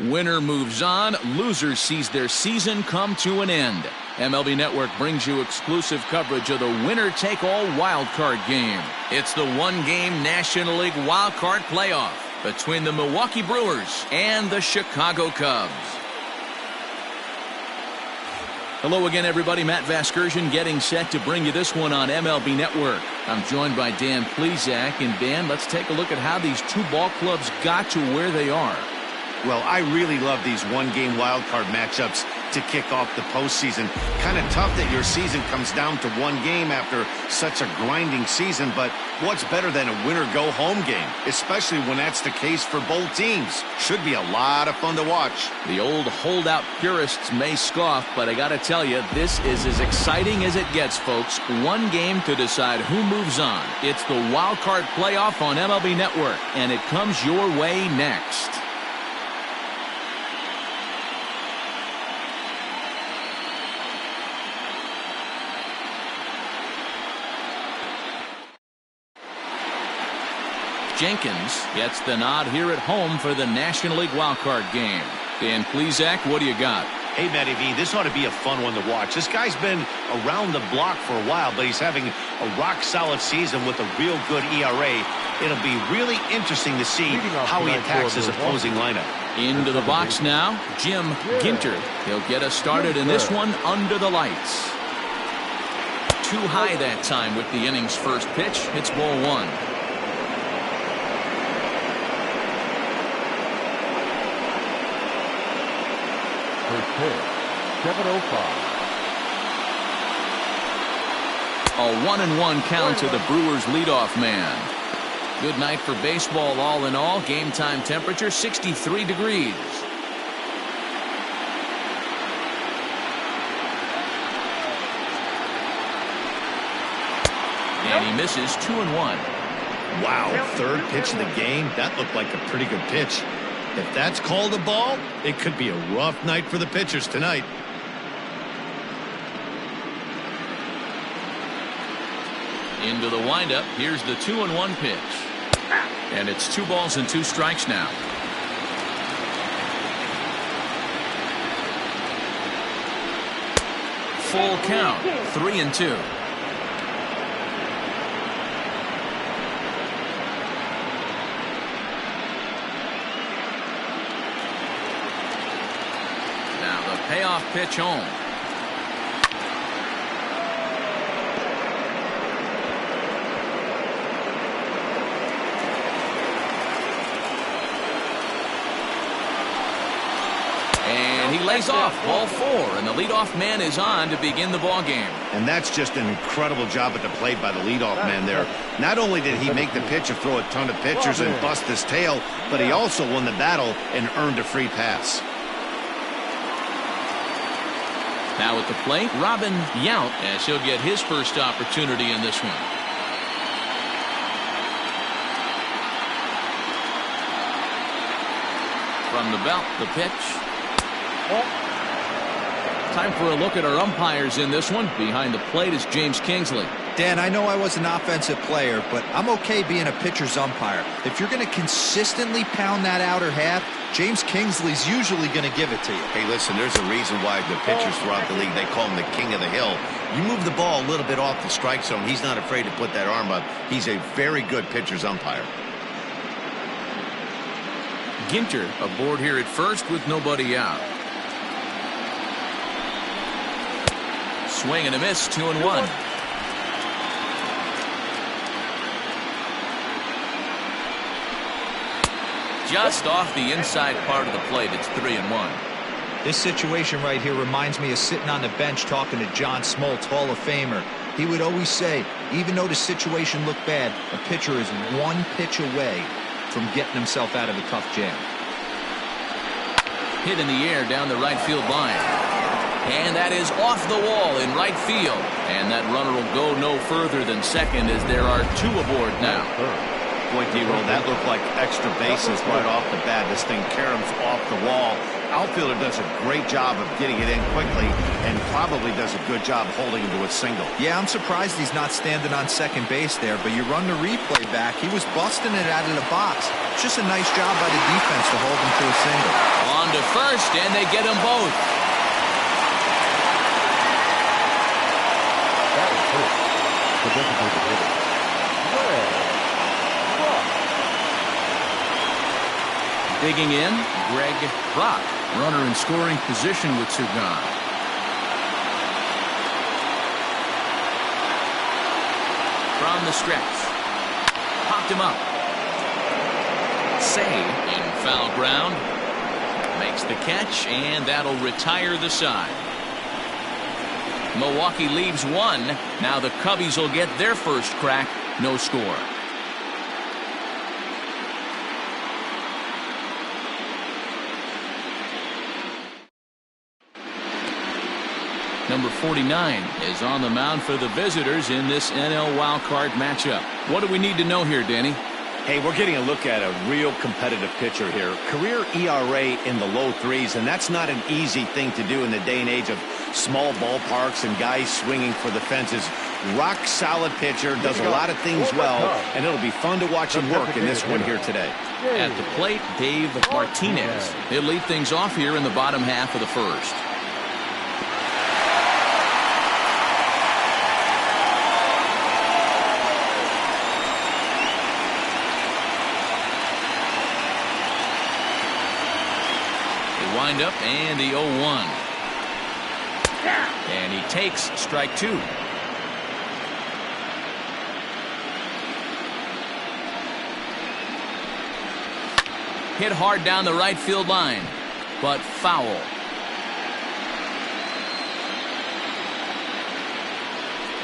Winner moves on. Loser sees their season come to an end. MLB Network brings you exclusive coverage of the winner-take-all wildcard game. It's the one-game National League wildcard playoff between the Milwaukee Brewers and the Chicago Cubs. Hello again, everybody. Matt Vasgersian getting set to bring you this one on MLB Network. I'm joined by Dan Plesac. And Dan, let's take a look at how these two ball clubs got to where they are. Well, I really love these one-game wildcard matchups to kick off the postseason. Kind of tough that your season comes down to one game after such a grinding season, but what's better than a winner-go-home game, especially when that's the case for both teams? Should be a lot of fun to watch. The old holdout purists may scoff, but I got to tell you, this is as exciting as it gets, folks. One game to decide who moves on. It's the wildcard playoff on MLB Network, and it comes your way next. Jenkins gets the nod here at home for the National League wildcard game. Dan Plesac, what do you got? Hey, Matty V, this ought to be a fun one to watch. This guy's been around the block for a while, but he's having a rock-solid season with a real good ERA. It'll be really interesting to see how he attacks his opposing lineup. Into the box now, Jim Ginter. He'll get us started in this one under the lights. Too high that time with the inning's first pitch. It's ball one. Pitch, 7:05. A 1-1 count to the Brewers leadoff man. Good night for baseball all in all. Game time temperature 63 degrees. And he misses 2-1. Wow, third pitch of the game. That looked like a pretty good pitch. If that's called a ball, it could be a rough night for the pitchers tonight. Into the windup. Here's the 2-1 pitch. And it's 2 balls and 2 strikes now. Full count. 3-2. Payoff pitch home. And he lays off. Ball 4, and the leadoff man is on to begin the ball game. And that's just an incredible job at the plate by the leadoff man there. Not only did he make the pitch and throw a ton of pitchers and bust his tail, but he also won the battle and earned a free pass. Now at the plate, Robin Yount, as he'll get his first opportunity in this one. From the belt, the pitch. Time for a look at our umpires in this one. Behind the plate is James Kingsley. Dan, I know I was an offensive player, but I'm okay being a pitcher's umpire. If you're going to consistently pound that outer half, James Kingsley's usually going to give it to you. Hey, listen, there's a reason why the pitchers throughout the league, they call him the king of the hill. You move the ball a little bit off the strike zone, he's not afraid to put that arm up. He's a very good pitcher's umpire. Ginter aboard here at first with nobody out. Swing and a miss, 2-1. Just off the inside part of the plate, it's 3-1. This situation right here reminds me of sitting on the bench talking to John Smoltz, Hall of Famer. He would always say, even though the situation looked bad, a pitcher is one pitch away from getting himself out of a tough jam. Hit in the air down the right field line. And that is off the wall in right field. And that runner will go no further than second as there are 2 aboard now. Boy, D-Roll, that looked like extra bases right off the bat. This thing caroms off the wall. outfielder does a great job of getting it in quickly and probably does a good job holding him to a single. Yeah, I'm surprised he's not standing on second base there, but you run the replay back. He was busting it out of the box. It's just a nice job by the defense to hold him to a single. On to first, and they get them both. That was hurt. The designated hitter. Digging in, Greg Brock. Runner in scoring position with two gone. From the stretch. Popped him up. Say in foul ground. Makes the catch, and that'll retire the side. Milwaukee leaves one. Now the Cubbies will get their first crack. No score. Number 49 is on the mound for the visitors in this NL wildcard matchup. What do we need to know here, Danny? Hey, we're getting a look at a real competitive pitcher here. Career ERA in the low threes, and that's not an easy thing to do in the day and age of small ballparks and guys swinging for the fences. Rock solid pitcher, does a lot of things well, and it'll be fun to watch him work in this one here today. At the plate, Dave Martinez. He'll lead things off here in the bottom half of the first. Wind up and the 0-1. And he takes strike two. Hit hard down the right field line, but foul.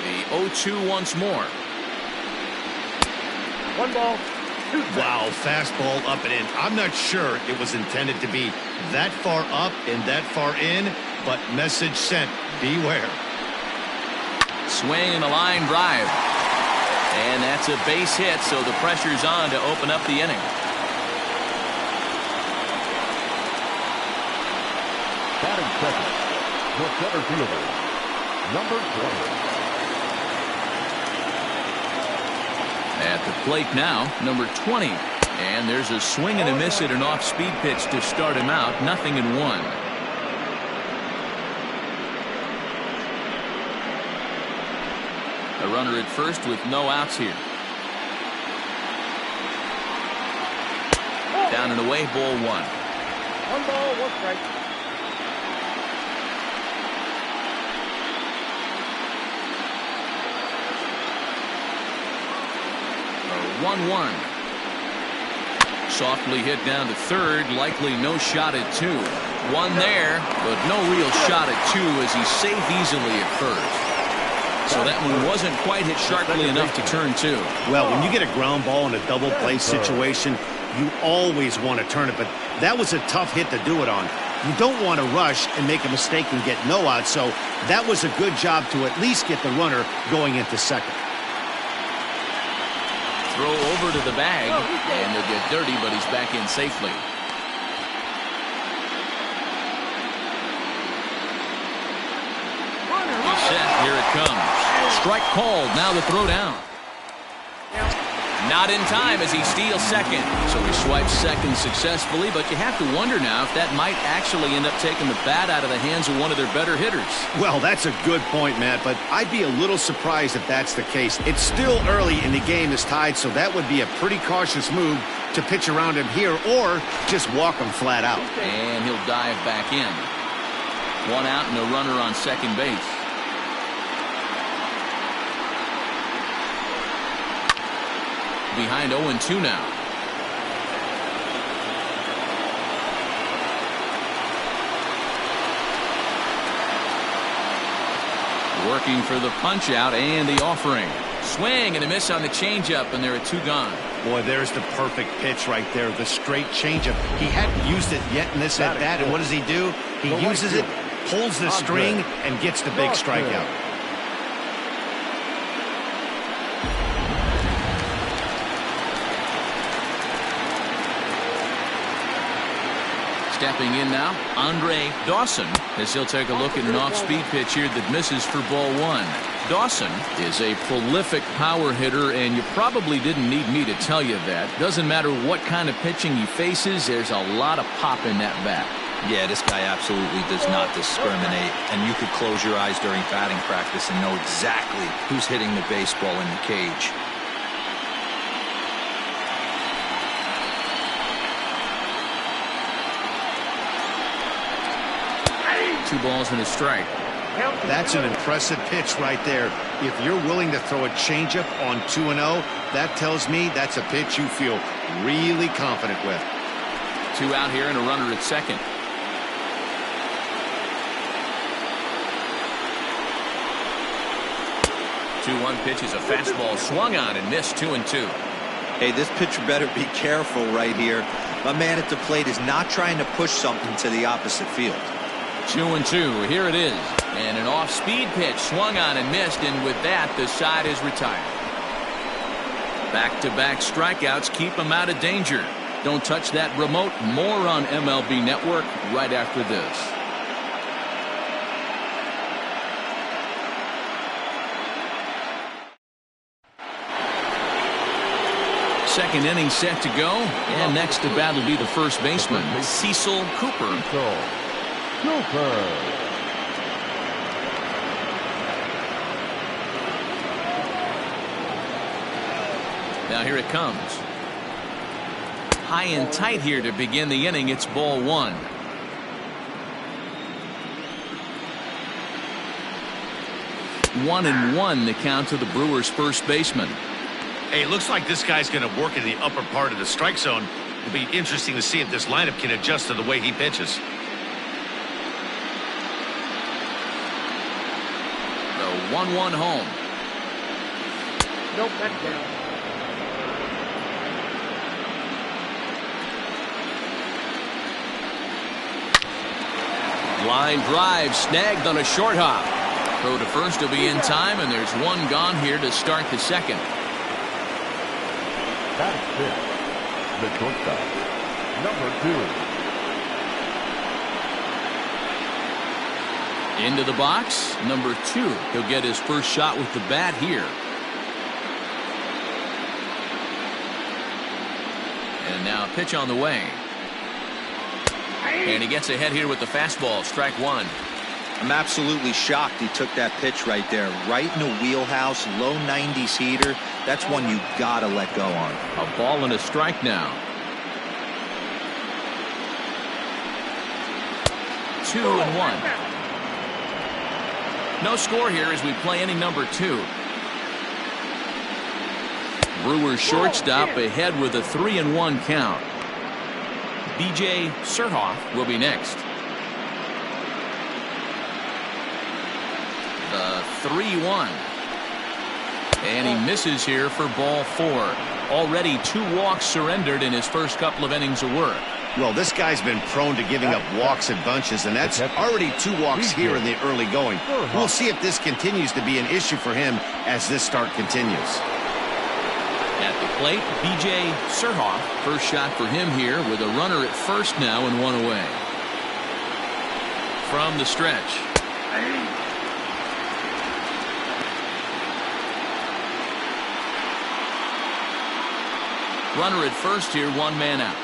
The 0-2 once more. 1 ball. Wow, fastball up and in. I'm not sure it was intended to be that far up and that far in, but message sent, beware. Swing and a line drive. And that's a base hit, so the pressure's on to open up the inning. Batting second, the center fielder, number 20. At the plate now, number 20. And there's a swing and a miss at an off-speed pitch to start him out. 0-1. A runner at first with no outs here. Down and away, ball 1. 1 ball, 1 strike. A 1-1. Softly hit down to third. Likely no shot at 2. One there, but no real shot at 2 as he's safe easily at first. So that one wasn't quite hit sharply enough to turn 2. Well, when you get a ground ball in a double play situation, you always want to turn it, but that was a tough hit to do it on. You don't want to rush and make a mistake and get no out, so that was a good job to at least get the runner going into second. Throw over to the bag, and they'll get dirty, but he's back in safely. He's set. Here it comes. Strike called. Now the throw down. Not in time as he steals second. So he swipes second successfully, but you have to wonder now if that might actually end up taking the bat out of the hands of one of their better hitters. Well, that's a good point, Matt, but I'd be a little surprised if that's the case. It's still early and the game is tied, so that would be a pretty cautious move to pitch around him here or just walk him flat out. And he'll dive back in. 1 out and a runner on second base. Behind 0-2 now. Working for the punch out and the offering. Swing and a miss on the changeup, and there are 2 gone. Boy, there's the perfect pitch right there, the straight changeup. He hadn't used it yet in this at bat, and what does he do? He uses it, pulls the string, and gets the big strikeout. Stepping in now, Andre Dawson, as he'll take a look at an off-speed pitch here that misses for ball one. Dawson is a prolific power hitter, and you probably didn't need me to tell you that. Doesn't matter what kind of pitching he faces, there's a lot of pop in that bat. Yeah, this guy absolutely does not discriminate, and you could close your eyes during batting practice and know exactly who's hitting the baseball in the cage. 2 balls and a strike. That's an impressive pitch right there. If you're willing to throw a changeup on 2-0, that tells me that's a pitch you feel really confident with. 2 out here and a runner at second. Two-one pitch is a fastball swung on and missed. 2-2. Hey, this pitcher better be careful right here. My man at the plate is not trying to push something to the opposite field. 2-2. Here it is. And an off-speed pitch swung on and missed, and with that, the side is retired. Back-to-back strikeouts keep him out of danger. Don't touch that remote. More on MLB Network right after this. Second inning set to go, and next to bat will be the first baseman, Cecil Cooper. Now here it comes. High and tight here to begin the inning. It's ball one. One and one the count to the Brewers' first baseman. Hey, it looks like this guy's going to work in the upper part of the strike zone. It'll be interesting to see if this lineup can adjust to the way he pitches. The 1-1 home. Nope, that's down. Line drive snagged on a short hop. Throw to first will be in time, and there's one gone here to start the second. That's it. The shortstop, number 2. Into the box, number 2. He'll get his first shot with the bat here. And now a pitch on the way. And he gets ahead here with the fastball. Strike one. I'm absolutely shocked he took that pitch right there. Right in the wheelhouse, low 90s heater. That's one you gotta let go on. A ball and a strike now. 2-1. No score here as we play inning number 2. Brewers shortstop ahead with a 3-1 count. B.J. Surhoff will be next. The 3-1. And he misses here for ball 4. Already 2 walks surrendered in his first couple of innings of work. Well, this guy's been prone to giving up walks in bunches, and that's already 2 walks here in the early going. We'll see if this continues to be an issue for him as this start continues. At the plate, B.J. Surhoff. First shot for him here with a runner at first now and 1 away. From the stretch. Runner at first here, 1 man out.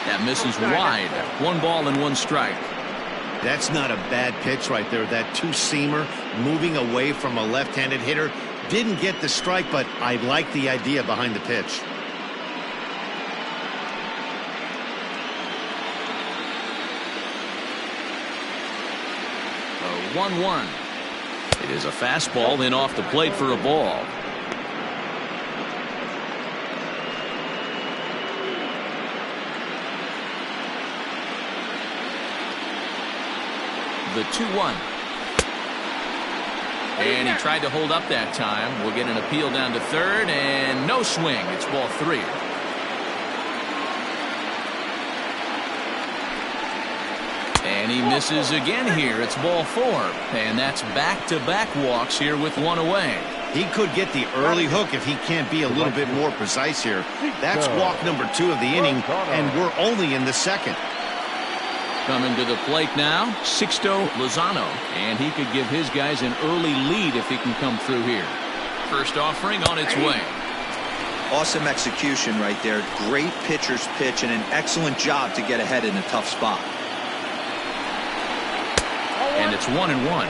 That misses wide. 1 ball and 1 strike. That's not a bad pitch right there. That 2-seamer moving away from a left-handed hitter. Didn't get the strike, but I like the idea behind the pitch. A 1-1. It is a fastball in off the plate for a ball. The 2-1. And he tried to hold up that time. We'll get an appeal down to third, and no swing. It's ball 3. And he misses again here. It's ball 4. And that's back-to-back walks here with 1 away. He could get the early hook if he can't be a little bit more precise here. That's walk number 2 of the inning, and we're only in the second. Coming to the plate now, Sixto Lozano, and he could give his guys an early lead if he can come through here. First offering on its way. Awesome execution right there. Great pitcher's pitch and an excellent job to get ahead in a tough spot. And it's 1-1.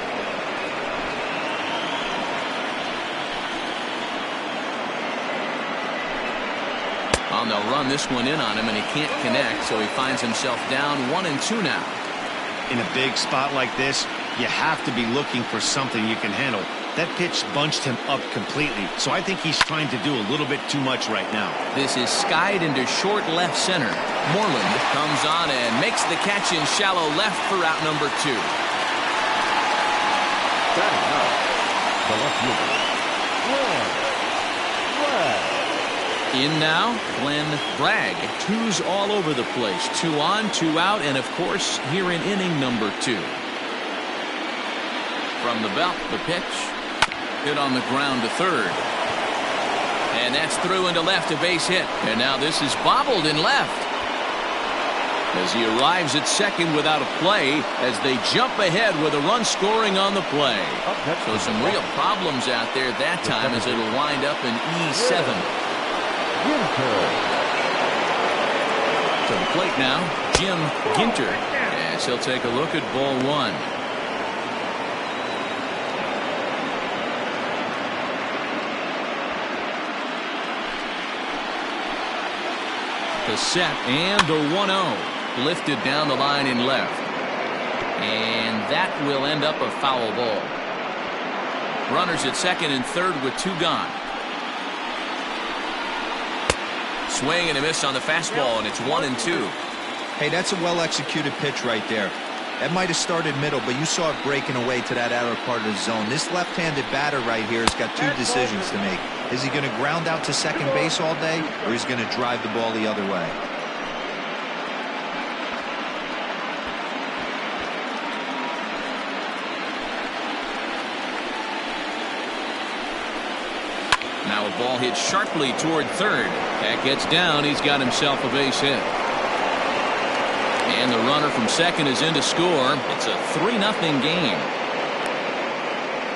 On they'll run this one in on him, and he can't connect, so he finds himself down 1-2 now. In a big spot like this, you have to be looking for something you can handle. That pitch bunched him up completely, so I think he's trying to do a little bit too much right now. This is skied into short left center. Moreland comes on and makes the catch in shallow left for out number 2. Batting out, the left fielder, In now, Glenn Bragg. 2's all over the place. 2 on, 2 out, and of course, here in inning number 2. From the belt, the pitch. Hit on the ground to third. And that's through into left, a base hit. And now this is bobbled in left. As he arrives at second without a play, as they jump ahead with a run scoring on the play. So some real problems out there that time as it'll wind up in E7. To the plate now, Jim Ginter, as he'll take a look at ball 1. The set and the 1-0 lifted down the line in left, and that will end up a foul ball. Runners at second and third with 2 gone. Swing and a miss on the fastball, and it's 1-2. Hey, that's a well-executed pitch right there. That might have started middle, but you saw it breaking away to that outer part of the zone. This left-handed batter right here has got 2 decisions to make. Is he going to ground out to second base all day, or is he going to drive the ball the other way? Now a ball hit sharply toward third. That gets down. He's got himself a base hit. And the runner from second is in to score. It's a 3-0 game.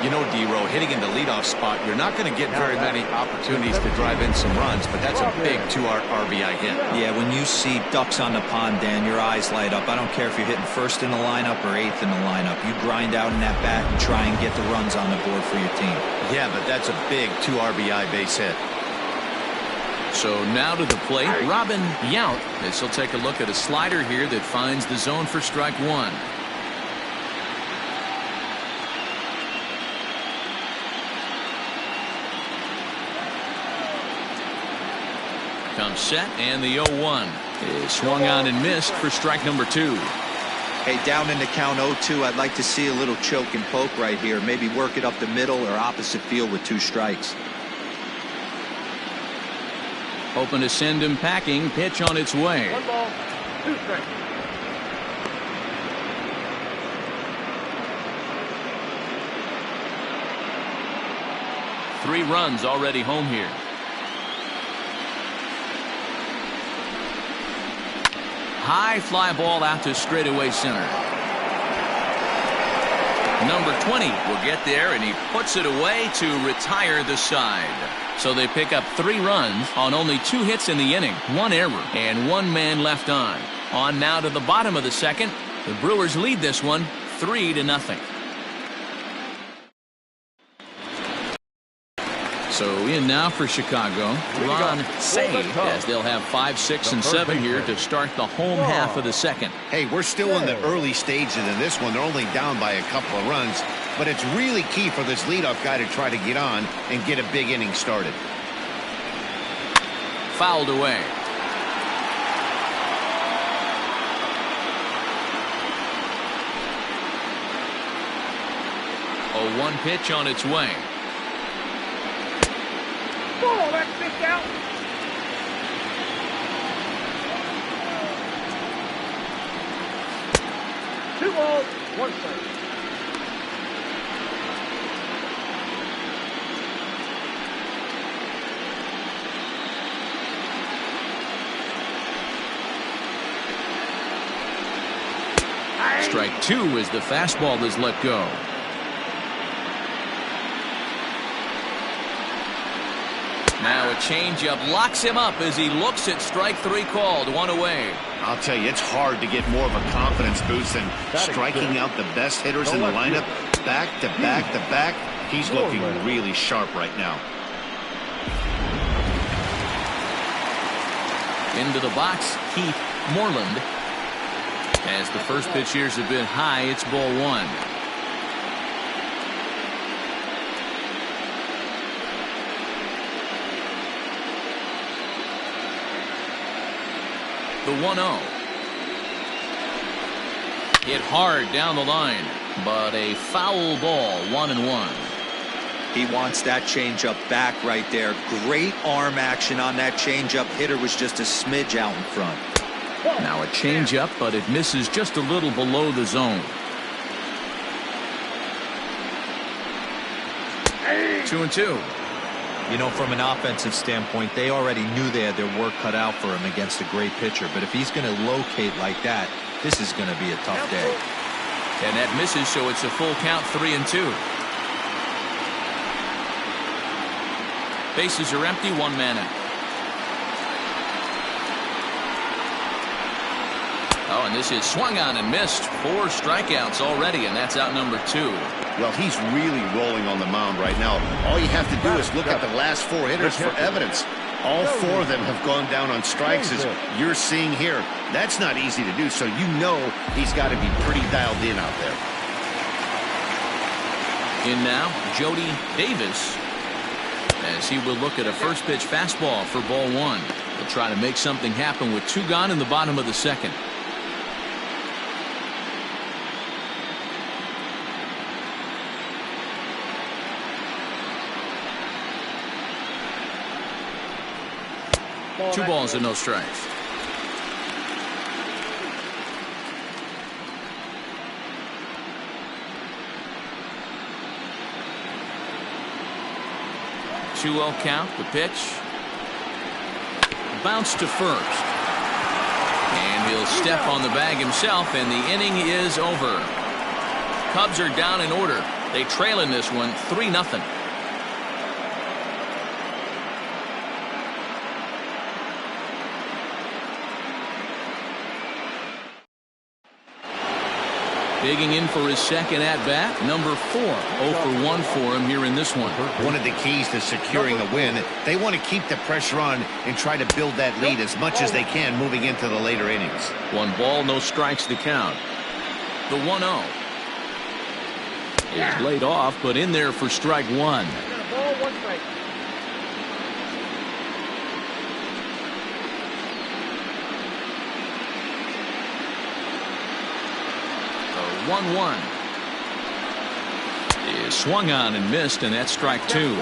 You know, D-Row, hitting in the leadoff spot, you're not going to get very many opportunities to drive in some runs, but that's a big 2 RBI hit. Yeah, when you see ducks on the pond, Dan, your eyes light up. I don't care if you're hitting first in the lineup or 8th in the lineup. You grind out in that bat and try and get the runs on the board for your team. Yeah, but that's a big 2 RBI base hit. So now to the plate, Robin Yount, as he'll take a look at a slider here that finds the zone for strike 1. Comes set, and the 0-1 is swung on and missed for strike number 2. Hey, down in the count 0-2, I'd like to see a little choke and poke right here. Maybe work it up the middle or opposite field with 2 strikes. Hoping to send him packing. Pitch on its way. 1 ball, 2 strikes. Three runs already home here. High fly ball out to straightaway center. Number 20 will get there, and he puts it away to retire the side. So they pick up 3 runs on only 2 hits in the inning, 1 error, and 1 man left on. On now to the bottom of the second. The Brewers lead this one 3-0. So in now for Chicago, Ron Say, as they'll have 5, 6, and 7 here to start the home half of the second. Hey, we're still in the early stages of this one. They're only down by a couple of runs, but it's really key for this leadoff guy to try to get on and get a big inning started. Fouled away. A 1 pitch on its way. Ball, that's pitch out. Two balls, 1 strike. Strike two as the fastball is let go. Now a changeup locks him up as he looks at strike three called. One away. I'll tell you, it's hard to get more of a confidence boost than striking out the best hitters in the lineup back to back to back. He's looking really sharp right now. Into the box, Keith Moreland. As the first pitch here is a bit high, it's ball one. The 1-0. Hit hard down the line, but a foul ball, 1-1. He wants that changeup back right there. Great arm action on that changeup. Hitter was just a smidge out in front. Now a changeup, but it misses just a little below the zone. 2-2. You know, from an offensive standpoint, they already knew they had their work cut out for him against a great pitcher. But if he's going to locate like that, this is going to be a tough day. And that misses, so it's a full count, 3-2. Bases are empty, one man out. Oh, and this is swung on and missed. 4 strikeouts already, and that's out number 2. Well, he's really rolling on the mound right now. All you have to do is look at the last 4 hitters for evidence. All 4 of them have gone down on strikes, as you're seeing here. That's not easy to do, so you know he's got to be pretty dialed in out there. In now, Jody Davis, as he will look at a first pitch fastball for ball 1. He'll try to make something happen with 2 gone in the bottom of the second. Two balls and no strikes. Two-0 count. The pitch. Bounce to first. And he'll step on the bag himself, and the inning is over. Cubs are down in order. They trail in this one 3-0. Digging in for his second at-bat, number 4. 0 for 1 for him here in this one. One of the keys to securing a win, they want to keep the pressure on and try to build that lead as much as they can moving into the later innings. 1 ball, no strikes to count. The 1-0 is laid off, but in there for strike 1. Ball, 1 strike. The 1-1 is swung on and missed, and that's strike 2.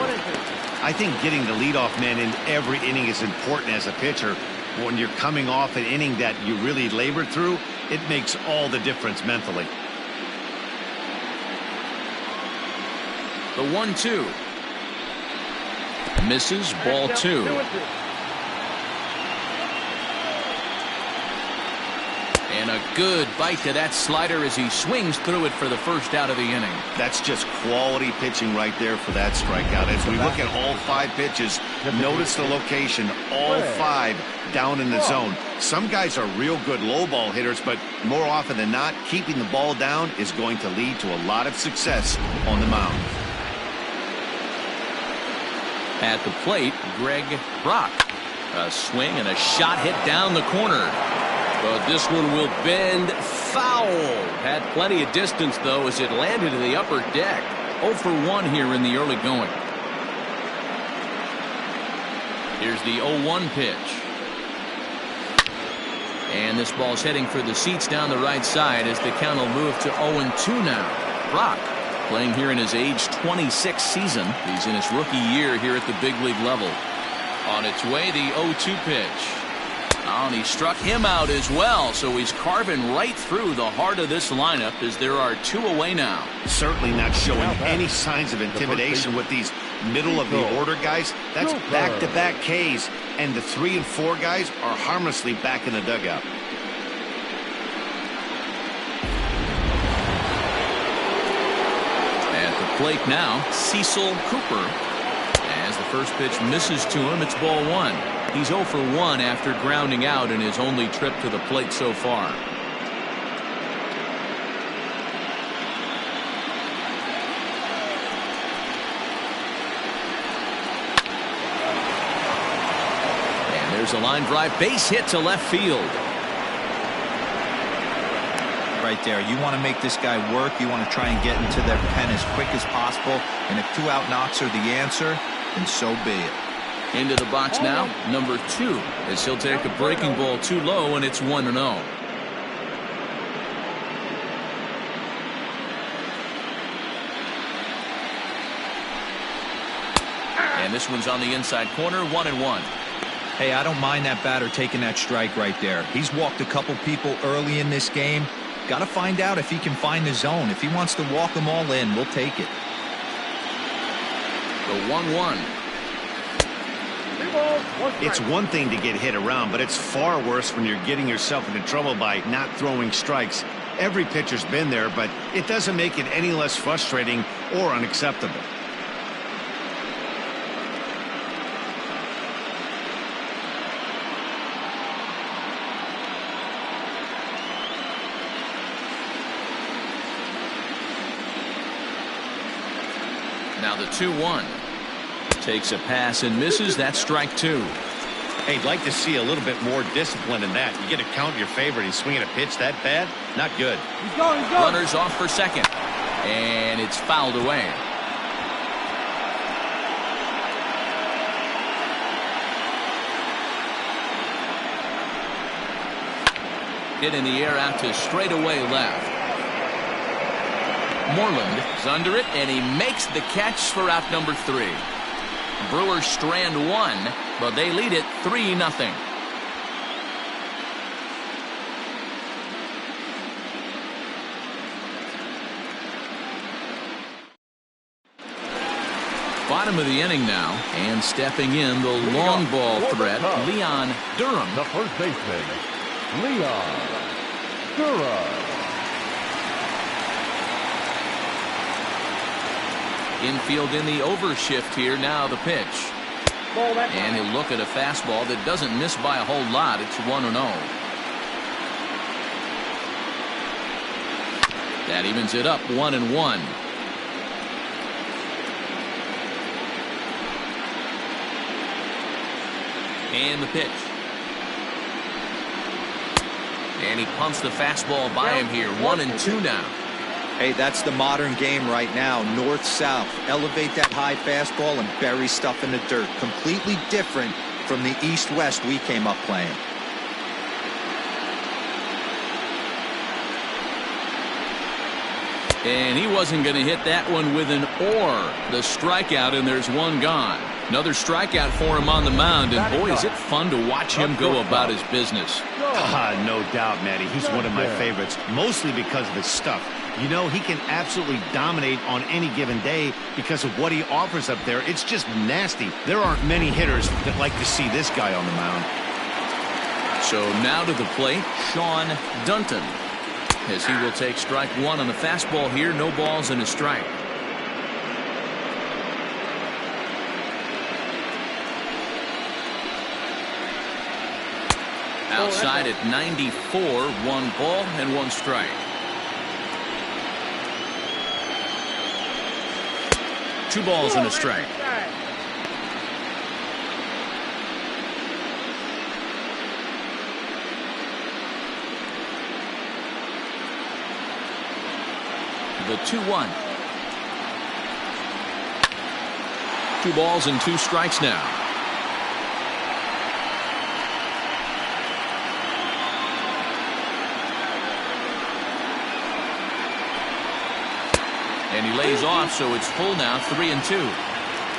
I think getting the leadoff man in every inning is important as a pitcher. When you're coming off an inning that you really labored through, it makes all the difference mentally. The 1-2 misses, ball 2. And a good bite to that slider as he swings through it for the first out of the inning. That's just quality pitching right there for that strikeout. As we look at all 5 pitches, notice the location, all 5 down in the zone. Some guys are real good low ball hitters, but more often than not, keeping the ball down is going to lead to a lot of success on the mound. At the plate, Greg Brock. A swing and a shot hit down the corner. But this one will bend foul. Had plenty of distance, though, as it landed in the upper deck. 0 for 1 here in the early going. Here's the 0-1 pitch. And this ball's heading for the seats down the right side as the count will move to 0-2 now. Brock playing here in his age 26 season. He's in his rookie year here at the big league level. On its way, the 0-2 pitch. Oh, and he struck him out as well, so he's carving right through the heart of this lineup as there are 2 away now. Certainly not showing any signs of intimidation with these middle of the order guys. That's back-to-back Ks, and the 3 and 4 guys are harmlessly back in the dugout. At the plate now, Cecil Cooper. As the first pitch misses to him, it's ball one. He's 0 for 1 after grounding out in his only trip to the plate so far. And there's a line drive, base hit to left field. Right there, you want to make this guy work. You want to try and get into their pen as quick as possible, and if 2 out knocks are the answer, then so be it. Into the box now, number 2, as he'll take a breaking ball too low, and it's 1-0. And this one's on the inside corner, 1-1. Hey, I don't mind that batter taking that strike right there. He's walked a couple people early in this game. Got to find out if he can find the zone. If he wants to walk them all in, we'll take it. The 1-1. It's one thing to get hit around, but it's far worse when you're getting yourself into trouble by not throwing strikes. Every pitcher's been there, but it doesn't make it any less frustrating or unacceptable. Now the 2-1. Takes a pass and misses. That's strike 2. Hey, I'd like to see a little bit more discipline in that. You get to count your favorite. He's swinging a pitch that bad? Not good. He's going. Runners off for second. And it's fouled away. Hit in the air out to straightaway left. Moreland is under it, and he makes the catch for out number 3. Brewers strand 1, but they lead it 3-0. Bottom of the inning now, and stepping in the long ball threat, Leon Durham. The first baseman, Leon Durham. Infield in the overshift here. Now the pitch. And he'll look at a fastball that doesn't miss by a whole lot. It's 1-0. That evens it up 1-1. And the pitch. And he pumps the fastball by him here. 1-2 now. Hey, that's the modern game right now. North-south. Elevate that high fastball and bury stuff in the dirt. Completely different from the east-west we came up playing. And he wasn't going to hit that one with an or. The strikeout, and there's one gone. Another strikeout for him on the mound, and boy, is it fun to watch him go about his business. No doubt, Matty. He's one of my favorites, mostly because of his stuff. You know, he can absolutely dominate on any given day because of what he offers up there. It's just nasty. There aren't many hitters that like to see this guy on the mound. So now to the plate, Sean Dunton, as he will take strike 1 on the fastball here. No balls and a strike. Outside at 94, 1 ball and 1 strike. 2 balls and a strike. The 2-1. 2 balls and 2 strikes now. And he lays off, so it's full now, 3-2.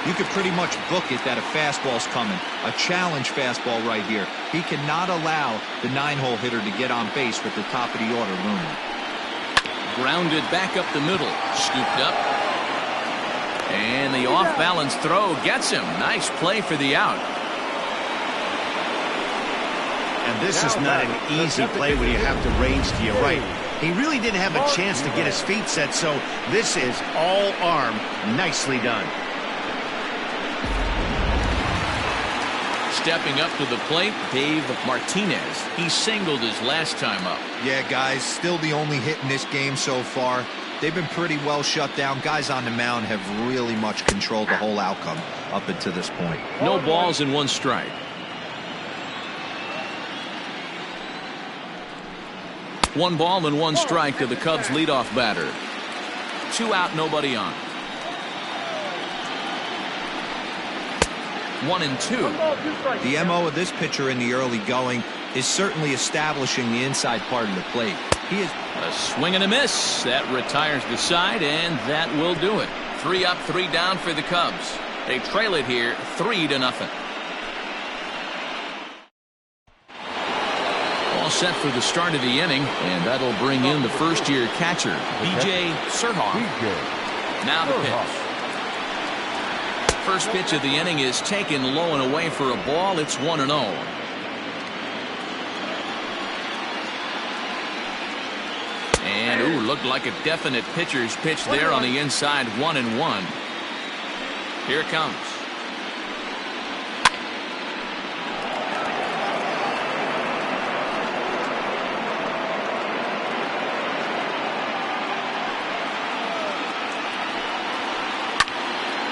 You could pretty much book it that a fastball's coming. A challenge fastball right here. He cannot allow the 9-hole hitter to get on base with the top of the order looming. Grounded back up the middle. Scooped up. And the off-balance throw gets him. Nice play for the out. And this is not an easy play when you have to range to your right. He really didn't have a chance to get his feet set, so this is all arm. Nicely done. Stepping up to the plate, Dave Martinez. He singled his last time up. Yeah, guys, still the only hit in this game so far. They've been pretty well shut down. Guys on the mound have really much controlled the whole outcome up until this point. No balls and 1 strike. One ball and 1 strike to the Cubs leadoff batter. 2 out, nobody on. 1-2. The MO of this pitcher in the early going is certainly establishing the inside part of the plate. He is a swing and a miss. That retires the side, and that will do it. 3 up, 3 down for the Cubs. They trail it here 3-0. All set for the start of the inning, and that'll bring in the first-year catcher, B.J. Surhoff. Now the pitch. First pitch of the inning is taken low and away for a ball. It's 1-0. And, ooh, looked like a definite pitcher's pitch there on the inside. 1-1. Here it comes.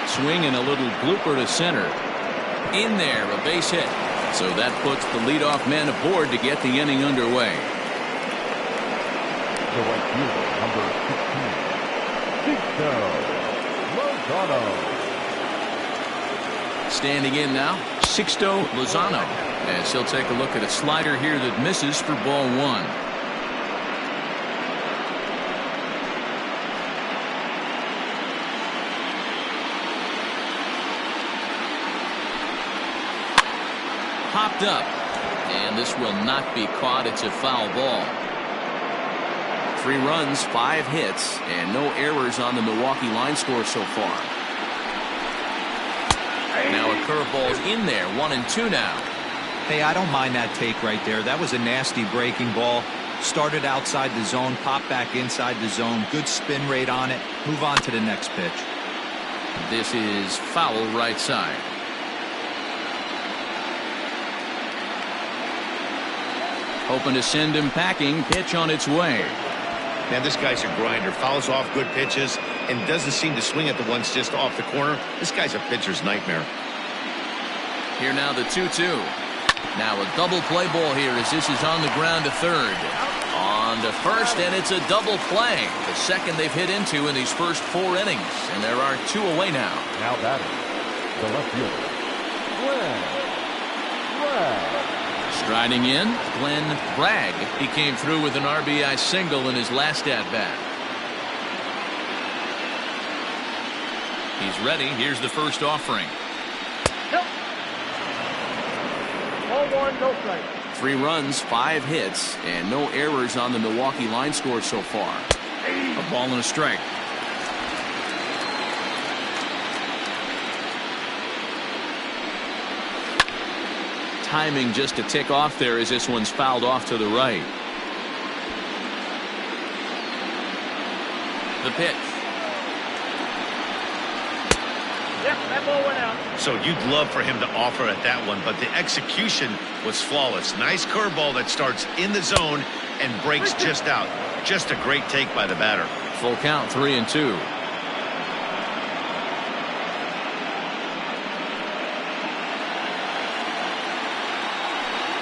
Swing and a little blooper to center. In there, a base hit. So that puts the leadoff man aboard to get the inning underway. The right fielder, number 15, Sixto Lozano. Standing in now, Sixto Lozano, as he'll take a look at a slider here that misses for ball 1. Popped up, and this will not be caught. It's a foul ball. 3 runs, 5 hits, and no errors on the Milwaukee line score so far. Now a curveball's in there. 1-2 now. Hey, I don't mind that take right there. That was a nasty breaking ball. Started outside the zone, popped back inside the zone. Good spin rate on it. Move on to the next pitch. This is foul right side. Hoping to send him packing. Pitch on its way. Man, this guy's a grinder. Fouls off good pitches and doesn't seem to swing at the ones just off the corner. This guy's a pitcher's nightmare. Here now the 2-2. Now a double play ball here as this is on the ground to third. On to first, and it's a double play. The second they've hit into in these first 4 innings. And there are 2 away now. Now batting, the left fielder, Glenn. Striding in, Glenn Bragg. He came through with an RBI single in his last at-bat. He's ready. Here's the first offering. Ball 1, no strike. 3 runs, 5 hits, and no errors on the Milwaukee line score so far. A ball and a strike. Timing just a tick off there as this one's fouled off to the right. The pitch. Yep, that ball went out. So you'd love for him to offer at that one, but the execution was flawless. Nice curveball that starts in the zone and breaks just out. Just a great take by the batter. Full count, 3-2.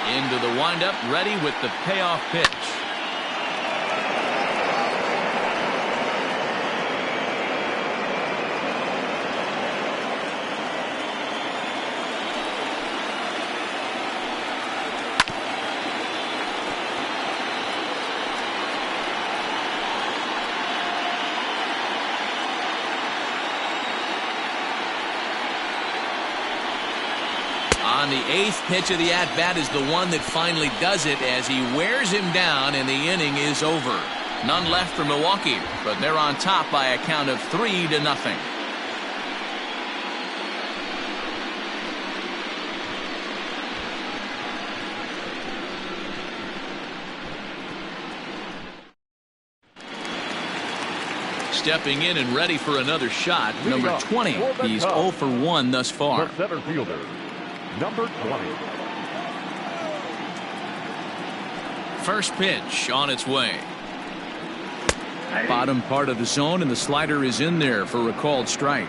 Into the windup, ready with the payoff pitch. On the 8th pitch of the at-bat is the one that finally does it as he wears him down and the inning is over. None left for Milwaukee, but they're on top by a count of 3-0. stepping in and ready for another shot. Number 20. He's 0 for 1 thus far. The center fielder, number 20. First pitch on its way. Bottom part of the zone, and the slider is in there for a called strike.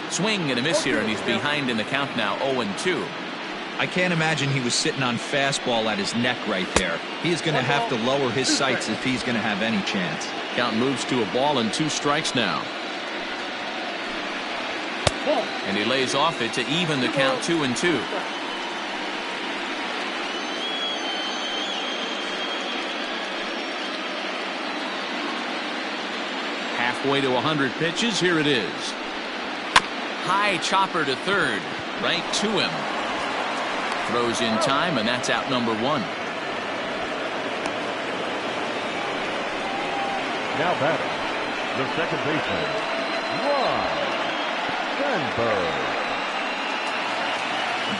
Swing and a miss here, and he's behind in the count now, 0-2. I can't imagine he was sitting on fastball at his neck right there. He is going to have to lower his sights if he's going to have any chance. Count moves to a ball and 2 strikes now. And he lays off it to even the count, 2-2. Halfway to 100 pitches. Here it is. High chopper to third. Right to him. Throws in time, and that's out number 1. Now batting, the second baseman, Sandberg.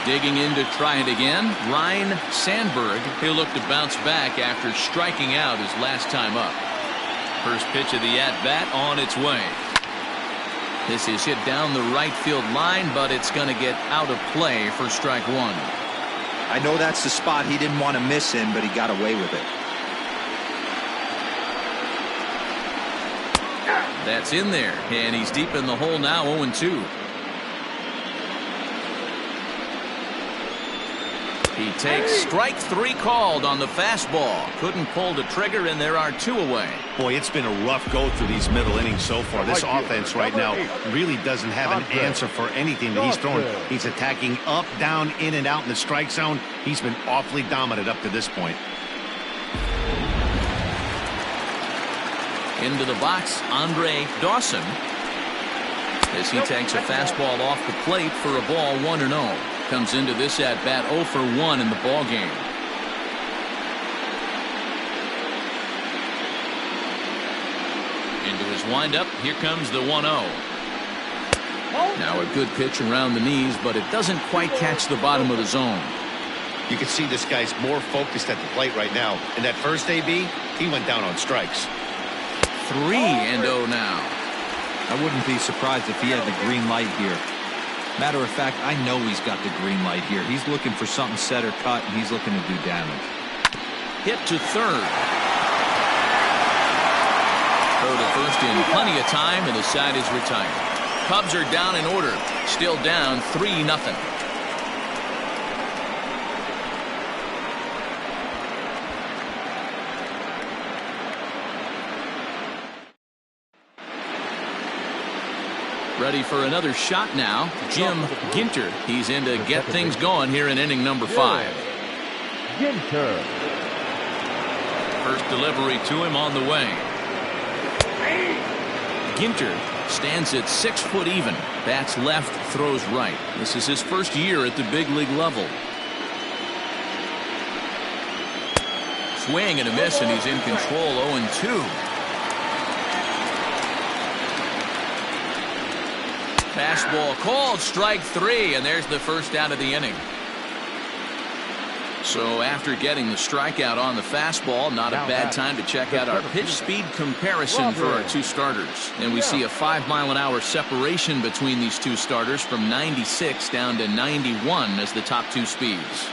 Digging in to try it again, Ryan Sandberg. He'll look to bounce back after striking out his last time up. First pitch of the at-bat on its way. This is hit down the right field line, but it's going to get out of play for strike 1. I know that's the spot he didn't want to miss in, but he got away with it. That's in there, and he's deep in the hole now, 0-2. He takes strike 3 called on the fastball. Couldn't pull the trigger, and there are 2 away. Boy, it's been a rough go through these middle innings so far. This offense right now really doesn't have an answer for anything that he's throwing. He's attacking up, down, in, and out in the strike zone. He's been awfully dominant up to this point. Into the box, Andre Dawson. As he takes a fastball off the plate for a ball, 1-0. Comes into this at bat 0 for 1 in the ball game. Into his windup. Here comes the 1-0. Now a good pitch around the knees, but it doesn't quite catch the bottom of the zone. You can see this guy's more focused at the plate right now. In that first AB, he went down on strikes. 3-0 now. I wouldn't be surprised if he had the green light here. Matter of fact, I know he's got the green light here. He's looking for something set or cut, and he's looking to do damage. Hit to third. Throw to first in plenty of time, and the side is retired. Cubs are down in order. Still down 3-0. Ready for another shot now. Jim Ginter. He's in to get things going here in inning number 5. Ginter. First delivery to him on the way. Ginter stands at 6 foot even. Bats left, throws right. This is his first year at the big league level. Swing and a miss, and he's in control, 0-2. Fastball called, strike 3, and there's the first out of the inning. So after getting the strikeout on the fastball, not a bad time to check out our pitch speed comparison for our 2 starters. And we see a 5-mile-an-hour separation between these 2 starters from 96 down to 91 as the top 2 speeds.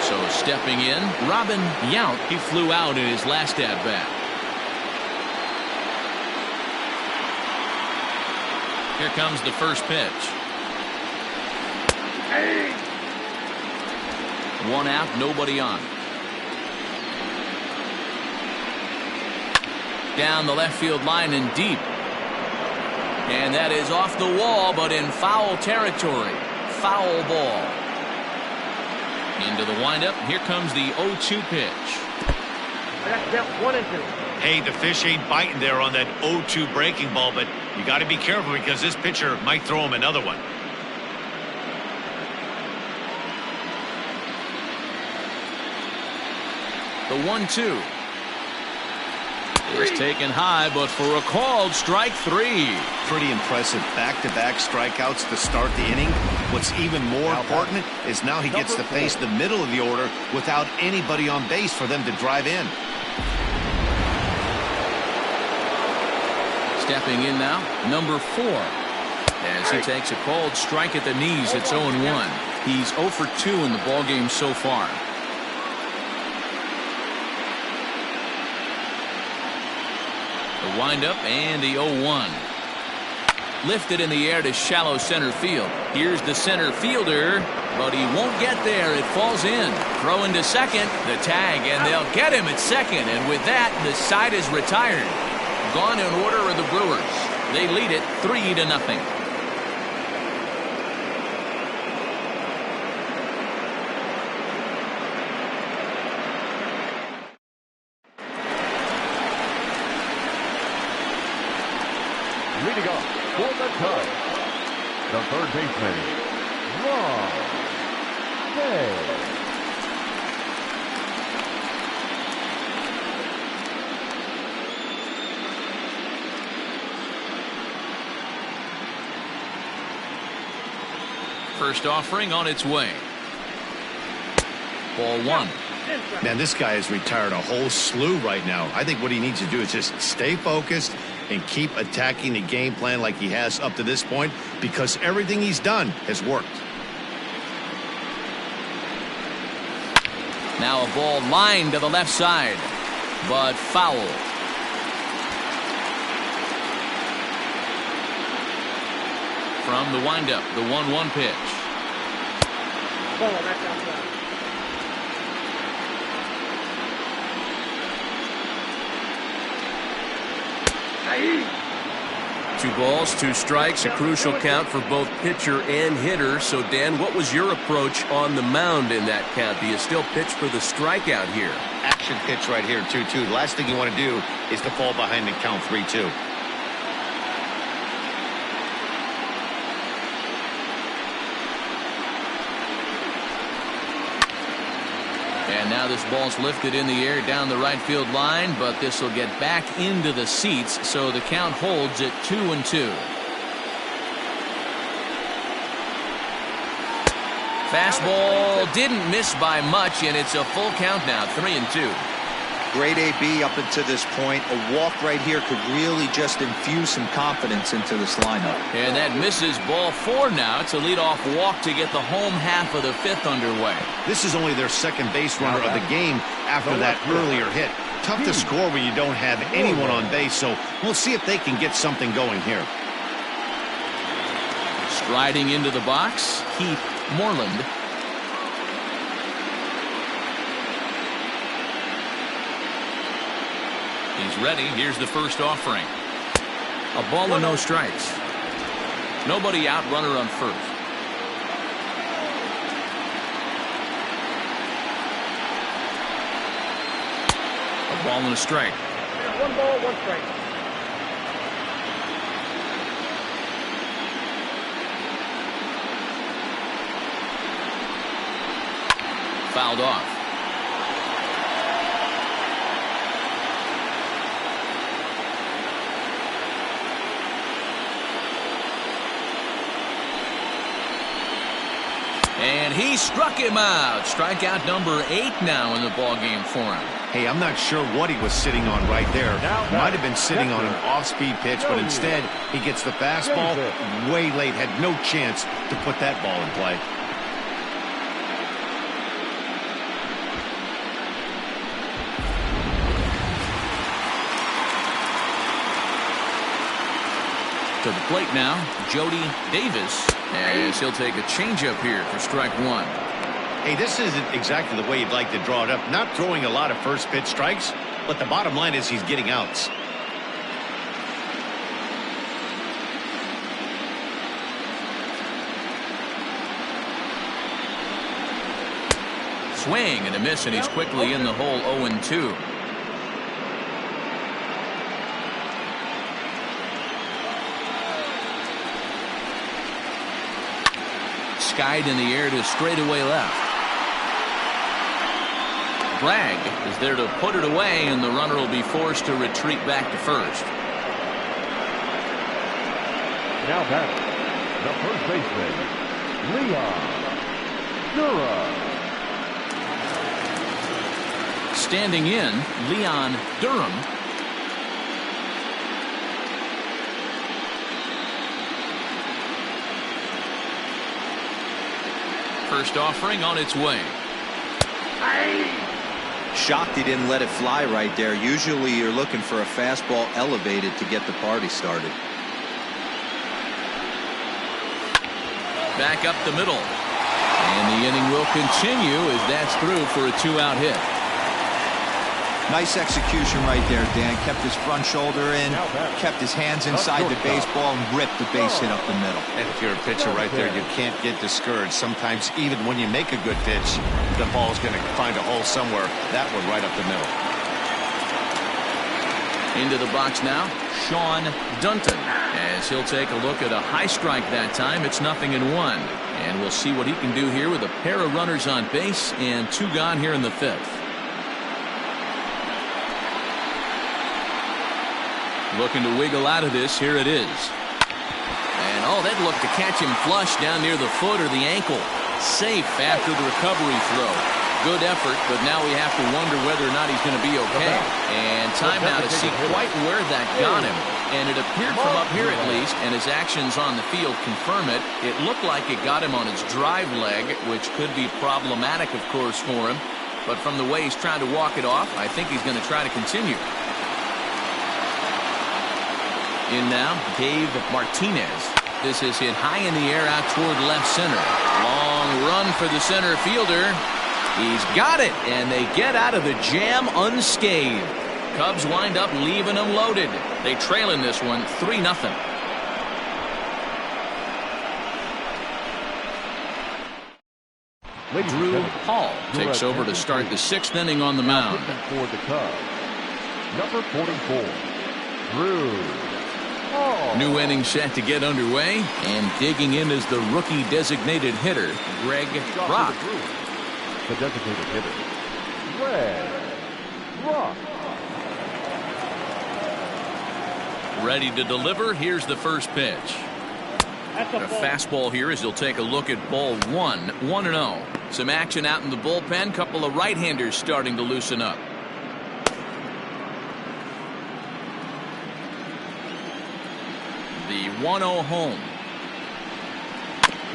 So stepping in, Robin Yount. He flew out in his last at-bat. Here comes the first pitch. 1 out, nobody on. Down the left field line and deep. And that is off the wall, but in foul territory. Foul ball. Into the windup. Here comes the 0-2 pitch. That's 1-2. Hey, the fish ain't biting there on that 0-2 breaking ball, but you got to be careful because this pitcher might throw him another one. The 1-2. He's taken high, but for a called strike 3. Pretty impressive back-to-back strikeouts to start the inning. What's even more important is now he gets to face the middle of the order without anybody on base for them to drive in. Stepping in now, number 4. As he takes a called strike at the knees, it's 0-1. He's 0 for 2 in the ballgame so far. The windup and the 0-1. Lifted in the air to shallow center field. Here's the center fielder, but he won't get there. It falls in. Throw into second, the tag, and they'll get him at second. And with that, the side is retired. Gone in order are the Brewers. They lead it 3-0. Leading off for the Cubs, the third baseman, Ron Day. First offering on its way. Ball 1. Man, this guy has retired a whole slew right now. I think what he needs to do is just stay focused and keep attacking the game plan like he has up to this point, because everything he's done has worked. Now a ball lined to the left side, but foul. From the windup, the 1-1 pitch. Ball, that's outside. 2 balls, 2 strikes, a crucial count for both pitcher and hitter. So, Dan, what was your approach on the mound in that count? Do you still pitch for the strikeout here? Action pitch right here, 2-2. The last thing you want to do is to fall behind and count 3-2. And now this ball's lifted in the air down the right field line, but this will get back into the seats, so the count holds at 2-2. Fastball didn't miss by much, and it's a full count now, 3-2. Great AB up until this point. A walk right here could really just infuse some confidence into this lineup. And that misses ball 4 now. It's a leadoff walk to get the home half of the 5th underway. This is only their second base runner of the game after that earlier hit. Tough to score when you don't have anyone on base, so we'll see if they can get something going here. Striding into the box, Keith Moreland. He's ready. Here's the first offering. A ball with no strikes. Nobody out, runner on first. A ball and a strike. 1 ball, 1 strike. Fouled off. And he struck him out. Strikeout number 8 now in the ballgame for him. Hey, I'm not sure what he was sitting on right there. Might have been sitting on an off-speed pitch, but instead he gets the fastball way late. Had no chance to put that ball in play. To the plate now, Jody Davis, as he'll take a changeup here for strike 1. Hey, this isn't exactly the way you'd like to draw it up. Not throwing a lot of first pitch strikes, but the bottom line is he's getting outs. Swing and a miss, and he's quickly in the hole. 0-2. Skied in the air to straightaway left. Bragg is there to put it away, and the runner will be forced to retreat back to first. Now batting, the first baseman, Leon Durham. Standing in, Leon Durham. First offering on its way. Shocked he didn't let it fly right there. Usually you're looking for a fastball elevated to get the party started. Back up the middle. And the inning will continue as that's through for a 2-out hit. Nice execution right there, Dan. Kept his front shoulder in, kept his hands inside the baseball, and ripped the base hit up the middle. And if you're a pitcher right there, you can't get discouraged. Sometimes even when you make a good pitch, the ball's going to find a hole somewhere. That one right up the middle. Into the box now, Sean Dunton, as he'll take a look at a high strike that time. It's 0-1, and we'll see what he can do here with a pair of runners on base and 2 gone here in the 5th. Looking to wiggle out of this. Here it is. And that looked to catch him flush down near the foot or the ankle. Safe after the recovery throw. Good effort, but now we have to wonder whether or not he's going to be okay. And time now to see quite where that got him. And it appeared from up here at least, and his actions on the field confirm it. It looked like it got him on his drive leg, which could be problematic, of course, for him. But from the way he's trying to walk it off, I think he's going to try to continue. In now, Dave Martinez. This is hit high in the air out toward left center. Long run for the center fielder. He's got it, and they get out of the jam unscathed. Cubs wind up leaving them loaded. They trail in this one 3-0. Drew Hall takes over to start the 6th inning on the mound. For the Cubs, number 44, Drew. New inning set to get underway, and digging in is the rookie designated hitter, Greg Rock. The designated hitter, Greg Rock. Ready to deliver. Here's the first pitch. A fastball here as he'll take a look at ball 1. 1-0. Some action out in the bullpen. Couple of right-handers starting to loosen up. The 1-0 home.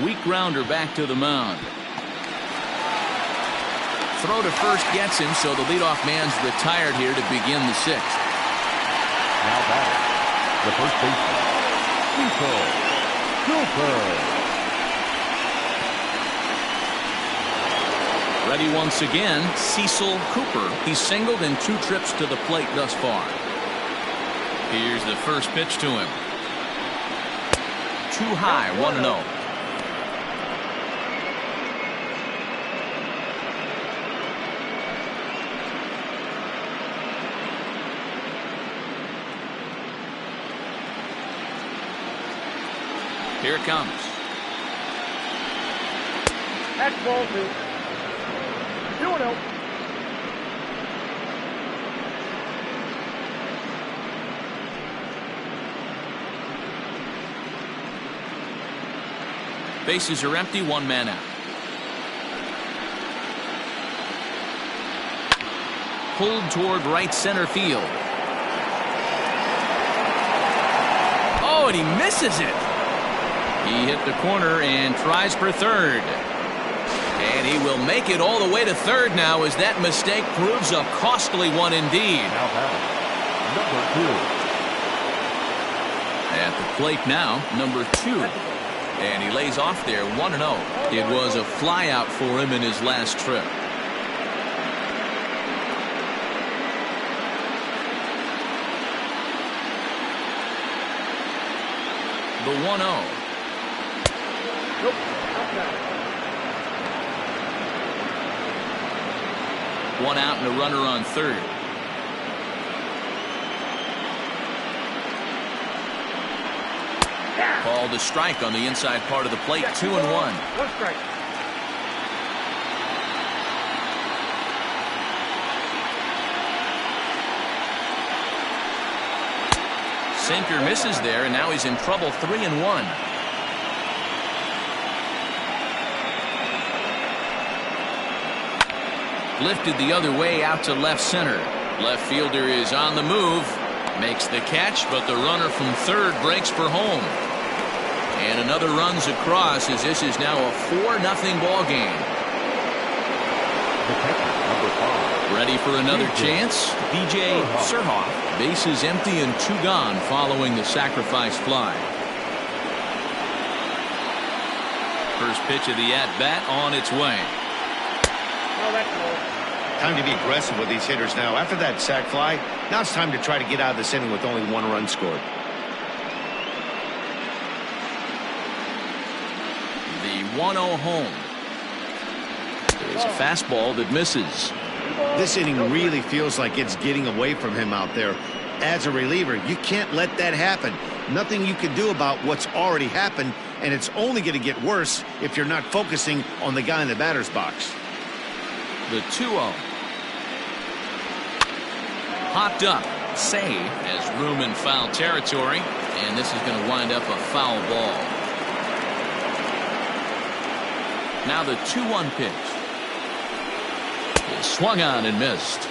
Weak grounder back to the mound. Throw to first gets him, so the leadoff man's retired here to begin the 6th. Now batting, the first baseman, Cecil Cooper. Ready once again, Cecil Cooper. He's singled in 2 trips to the plate thus far. Here's the first pitch to him. Too high, 1-0. Here it comes. That's ball 2. 2-0. Bases are empty, 1 man out. Pulled toward right center field. Oh, and he misses it. He hit the corner and tries for third. And he will make it all the way to third now as that mistake proves a costly one indeed. Now batting, number 2. At the plate now, number 2. And he lays off there, 1-0. It was a flyout for him in his last trip. The 1-0. Nope. Outside. 1 out and a runner on third. Called a strike on the inside part of the plate. 2-1. 1 strike. Sinker misses there, and now he's in trouble. 3-1. Lifted the other way out to left center. Left fielder is on the move. Makes the catch, but the runner from third breaks for home. And another runs across as this is now a 4-0 ball game. Ready for another chance? DJ Surhoff. Bases empty and 2 gone following the sacrifice fly. First pitch of the at-bat on its way. Time to be aggressive with these hitters now. After that sac fly, now it's time to try to get out of this inning with only 1 run scored. The 1-0 home. There's a fastball that misses. This inning really feels like it's getting away from him out there. As a reliever, you can't let that happen. Nothing you can do about what's already happened, and it's only going to get worse if you're not focusing on the guy in the batter's box. The 2-0. Popped up. Save has room in foul territory, and this is going to wind up a foul ball. Now the 2-1 pitch. Is swung on and missed.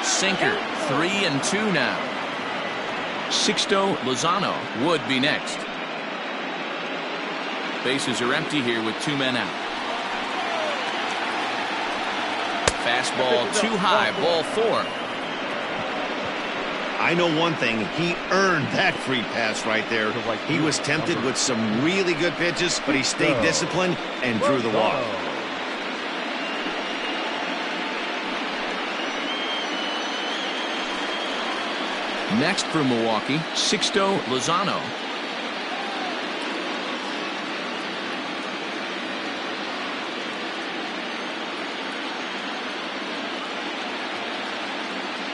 Sinker. 3-2 now. Sixto Lozano would be next. Bases are empty here with 2 men out. Fastball too high, ball 4. I know one thing, he earned that free pass right there. He was tempted with some really good pitches, but he stayed disciplined and drew the walk. Next for Milwaukee, Sixto Lozano.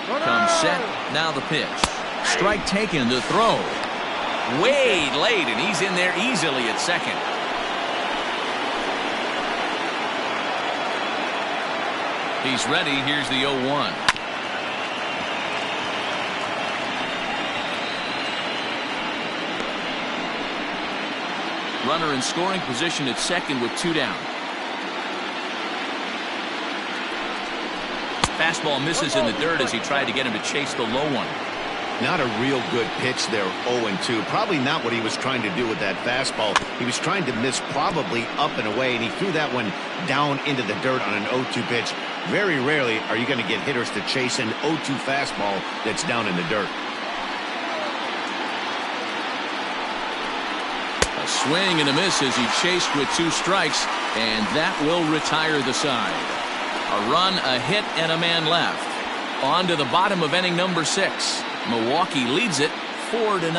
Comes set. Now the pitch. Strike taken, the throw. Way late, and he's in there easily at second. He's ready. Here's the 0-1. Runner in scoring position at second with 2 down. Fastball misses in the dirt as he tried to get him to chase the low one. Not a real good pitch there, 0-2. Probably not what he was trying to do with that fastball. He was trying to miss probably up and away, and he threw that one down into the dirt on an 0-2 pitch. Very rarely are you going to get hitters to chase an 0-2 fastball that's down in the dirt. A swing and a miss as he chased with 2 strikes, and that will retire the side. A run, a hit, and a man left. On to the bottom of inning number 6. Milwaukee leads it 4-0.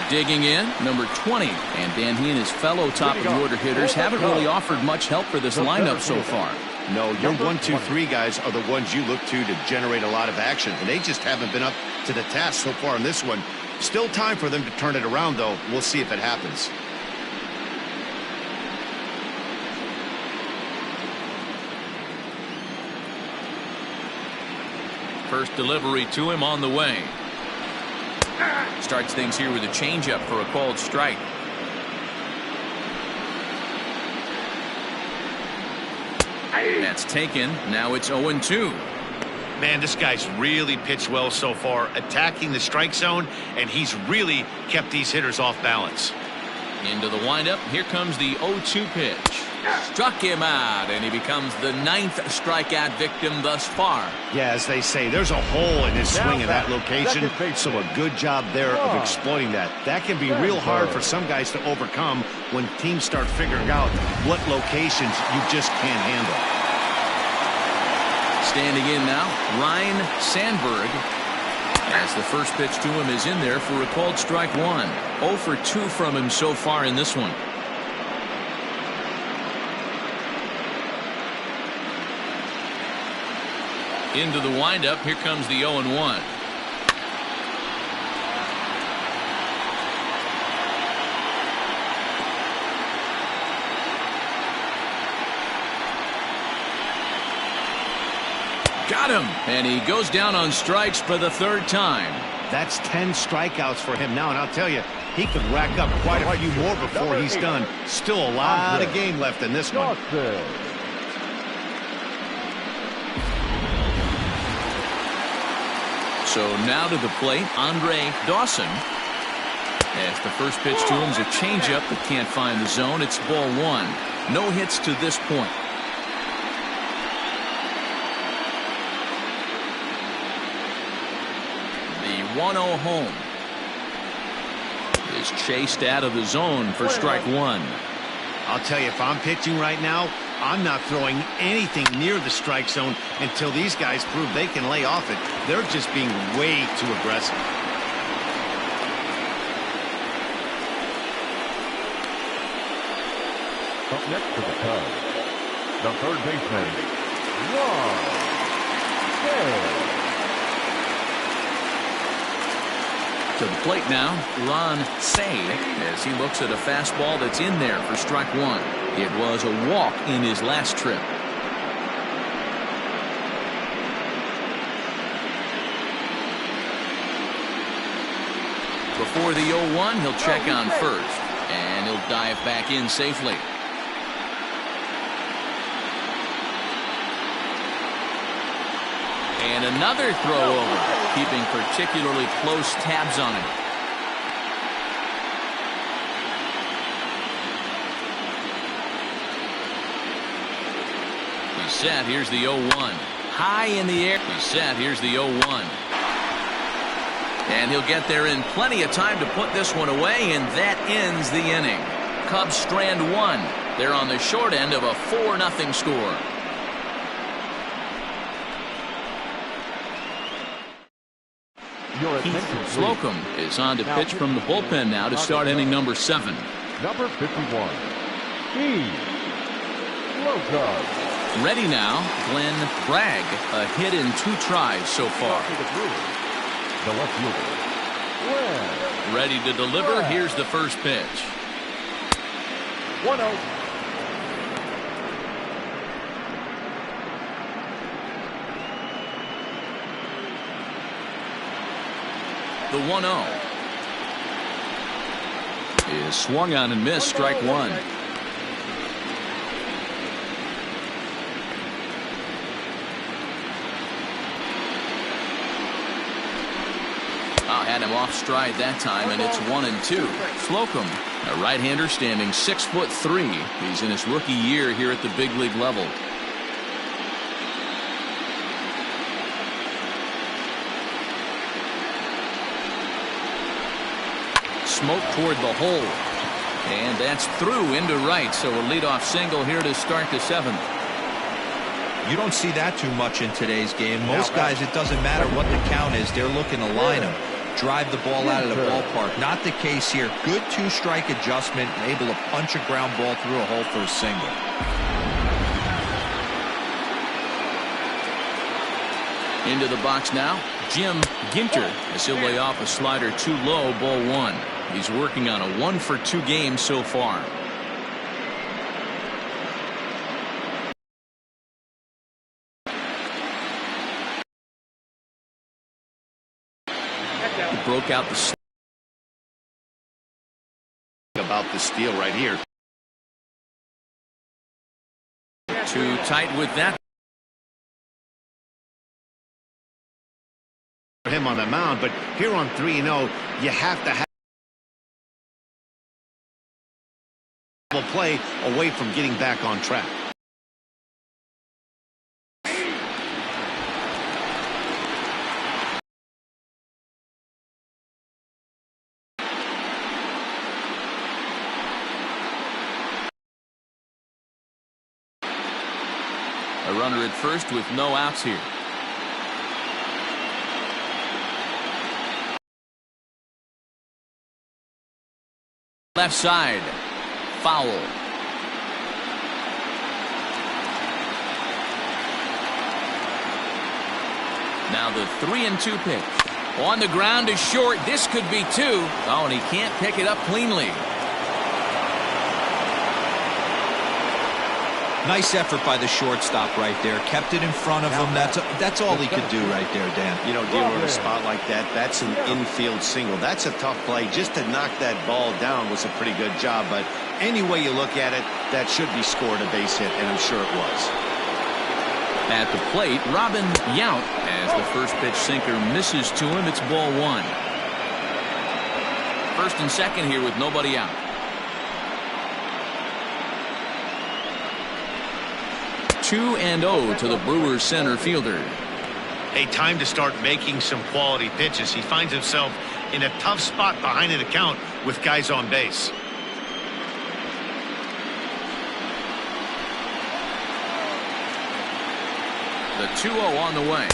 Digging in, number 20. And Dan, he and his fellow top-of-the-order hitters haven't really offered much help for this lineup so far. No, your 1, 2, 3 guys are the ones you look to generate a lot of action, and they just haven't been up to the task so far in this one. Still time for them to turn it around, though. We'll see if it happens. First delivery to him on the way. Starts things here with a changeup for a called strike. That's taken. Now it's 0-2. Man, this guy's really pitched well so far, attacking the strike zone, and he's really kept these hitters off balance. Into the windup. Here comes the 0-2 pitch. Struck him out, and he becomes the 9th strikeout victim thus far. Yeah, as they say, there's a hole in his swing in that location, so a good job there of exploiting that. That can be real hard for some guys to overcome when teams start figuring out what locations you just can't handle. Standing in now, Ryan Sandberg. As the first pitch to him is in there for a called strike 1. 0 for 2 from him so far in this one. Into the windup. Here comes the 0-1. Got him. And he goes down on strikes for the third time. That's 10 strikeouts for him now, and I'll tell you, he could rack up quite a few more before he's done. Still a lot of game left in this one. So now to the plate, Andre Dawson. As the first pitch to him is a changeup that can't find the zone. It's ball one. No hits to this point. The 1-0 home is chased out of the zone for strike one. I'll tell you, if I'm pitching right now, I'm not throwing anything near the strike zone until these guys prove they can lay off it. They're just being way too aggressive. Up next to the Cubs, the third baseman, Ron Cey. To the plate now, Ron Cey, as he looks at a fastball that's in there for strike one. It was a walk in his last trip. Before the 0-1, he'll check on first, and he'll dive back in safely. And another throw over, keeping particularly close tabs on him. He's set. Here's the 0-1. High in the air. He's set. Here's the 0-1. And he'll get there in plenty of time to put this one away, and that ends the inning. Cubs strand one. They're on the short end of a 4-0 score. Keith Slocum is on to pitch from the bullpen now to start inning number 7. Number 51, Keith Slocum. Ready now, Glenn Bragg. A hit in 2 tries so far. The left fielder, Glenn. Ready to deliver. Here's the first pitch. 1-0. The 1-0 is swung on and missed. Strike one. Had him off stride that time, and it's 1-2. Slocum, a right-hander standing 6'3". He's in his rookie year here at the big league level. Smoke toward the hole, and that's through into right. So a leadoff single here to start the 7th. You don't see that too much in today's game. Most guys, it doesn't matter what the count is, they're looking to line them, drive the ball out of the ballpark. Not the case here. Good 2-strike adjustment, able to punch a ground ball through a hole for a single. Into the box now, Jim Ginter, as he'll lay off a slider too low, ball one. He's working on a 1-for-2 game so far. Broke out the about the steal right here. Too tight with that. For him on the mound, but here on 3-0, you have to have a play away from getting back on track. A runner at first with no outs here. Left side, foul. Now the 3-2 pitch. On the ground is short. This could be 2. Oh, and he can't pick it up cleanly. Nice effort by the shortstop right there. Kept it in front of him. That's all he could do right there, Dan. You know, Dero, in a spot like that, that's an infield single. That's a tough play. Just to knock that ball down was a pretty good job. But any way you look at it, that should be scored a base hit, and I'm sure it was. At the plate, Robin Yount, as the first pitch sinker misses to him. It's ball one. First and second here with nobody out. 2-0 to the Brewers center fielder. Hey, time to start making some quality pitches. He finds himself in a tough spot behind an account with guys on base. The 2-0 on the way.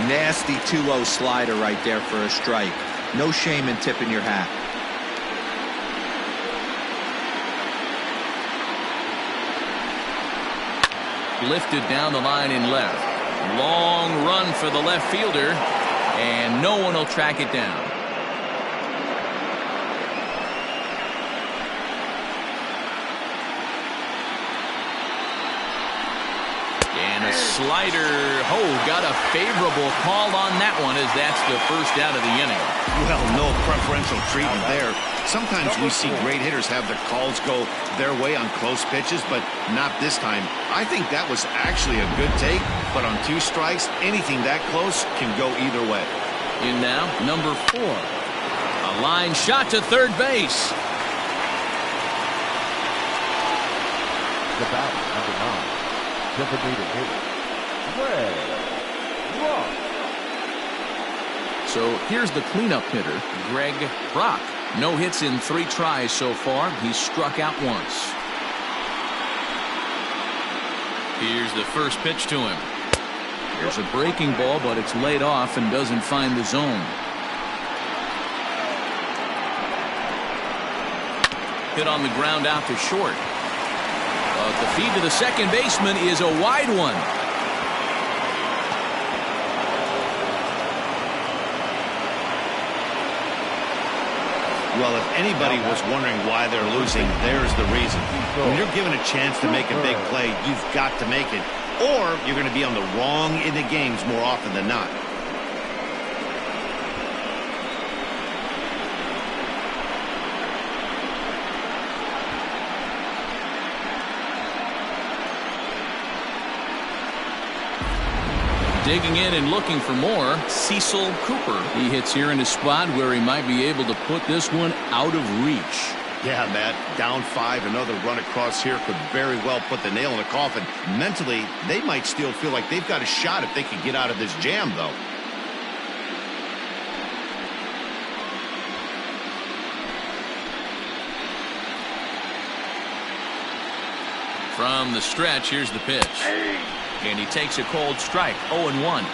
Nasty 2-0 slider right there for a strike. No shame in tipping your hat. Lifted down the line in left. Long run for the left fielder, and no one will track it down. And a slider. Oh, got a favorable call on that one, as that's the first out of the inning. Well, no preferential treatment there. Sometimes we see great hitters have their calls go their way on close pitches, but not this time. I think that was actually a good take, but on 2 strikes, anything that close can go either way. In now, number 4. A line shot to third base. The batter, number 9. Designated hitter, Greg Brock. So here's the cleanup hitter, Greg Brock. No hits in 3 tries so far. He's struck out once. Here's the first pitch to him. There's a breaking ball, but it's laid off and doesn't find the zone. Hit on the ground out to short. But the feed to the second baseman is a wide one. Well, if anybody was wondering why they're losing, there's the reason. When you're given a chance to make a big play, you've got to make it, or you're going to be on the wrong end of games more often than not. Digging in and looking for more, Cecil Cooper. He hits here in a spot where he might be able to put this one out of reach. Yeah, Matt, down 5, another run across here could very well put the nail in the coffin. Mentally, they might still feel like they've got a shot if they could get out of this jam, though. From the stretch, here's the pitch. And he takes a cold strike, 0-1.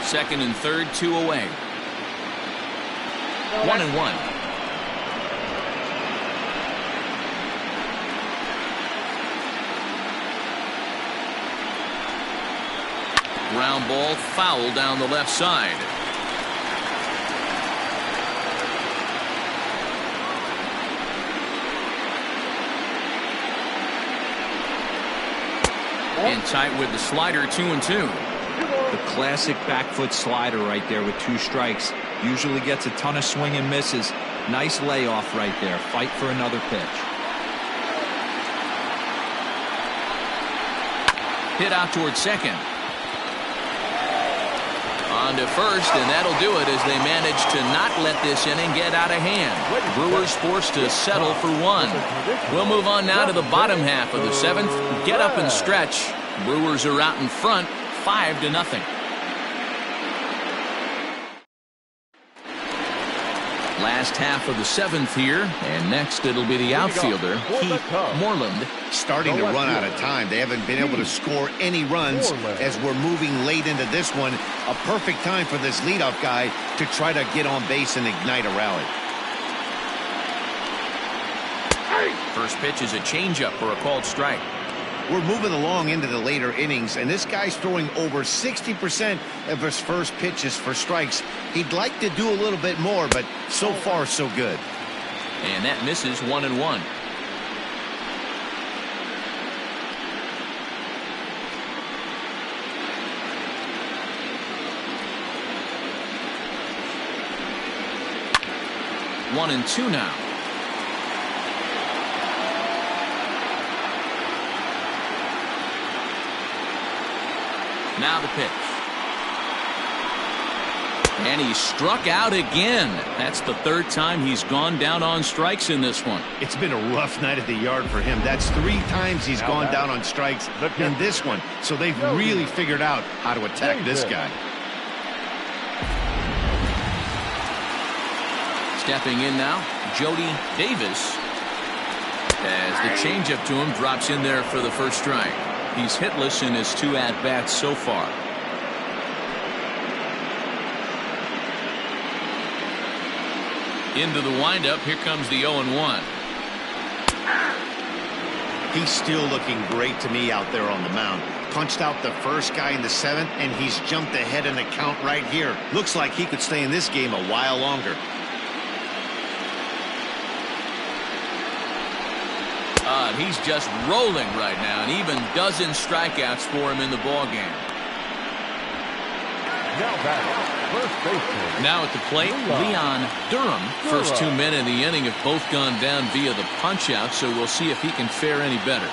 Second and third, 2 away. 1-1. Ground ball, foul down the left side. In tight with the slider, 2-2. The classic back foot slider right there with 2 strikes. Usually gets a ton of swing and misses. Nice layoff right there. Fight for another pitch. Hit out towards second. On to first, and that'll do it as they manage to not let this inning get out of hand. Brewers forced to settle for 1. We'll move on now to the bottom half of the 7th. Get up and stretch. Brewers are out in front, 5-0. Last half of the 7th here, and next it'll be the outfielder, Keith Moreland. Starting to run out of time. They haven't been able to score any runs as we're moving late into this one. A perfect time for this leadoff guy to try to get on base and ignite a rally. First pitch is a changeup for a called strike. We're moving along into the later innings, and this guy's throwing over 60% of his first pitches for strikes. He'd like to do a little bit more, but so far, so good. And that misses, 1-1. 1-2 now. Now the pitch. And he struck out again. That's the third time he's gone down on strikes in this one. It's been a rough night at the yard for him. That's 3 times he's gone down on strikes in this one. So they've really figured out how to attack this guy. Stepping in now, Jody Davis. As the changeup to him drops in there for the first strike. He's hitless in his 2 at-bats so far. Into the windup. Here comes the 0-1. He's still looking great to me out there on the mound. Punched out the first guy in the 7th, and he's jumped ahead in the count right here. Looks like he could stay in this game a while longer. He's just rolling right now, and even dozen strikeouts for him in the ballgame. Now at the plate, Leon Durham. First 2 men in the inning have both gone down via the punch-out, so we'll see if he can fare any better.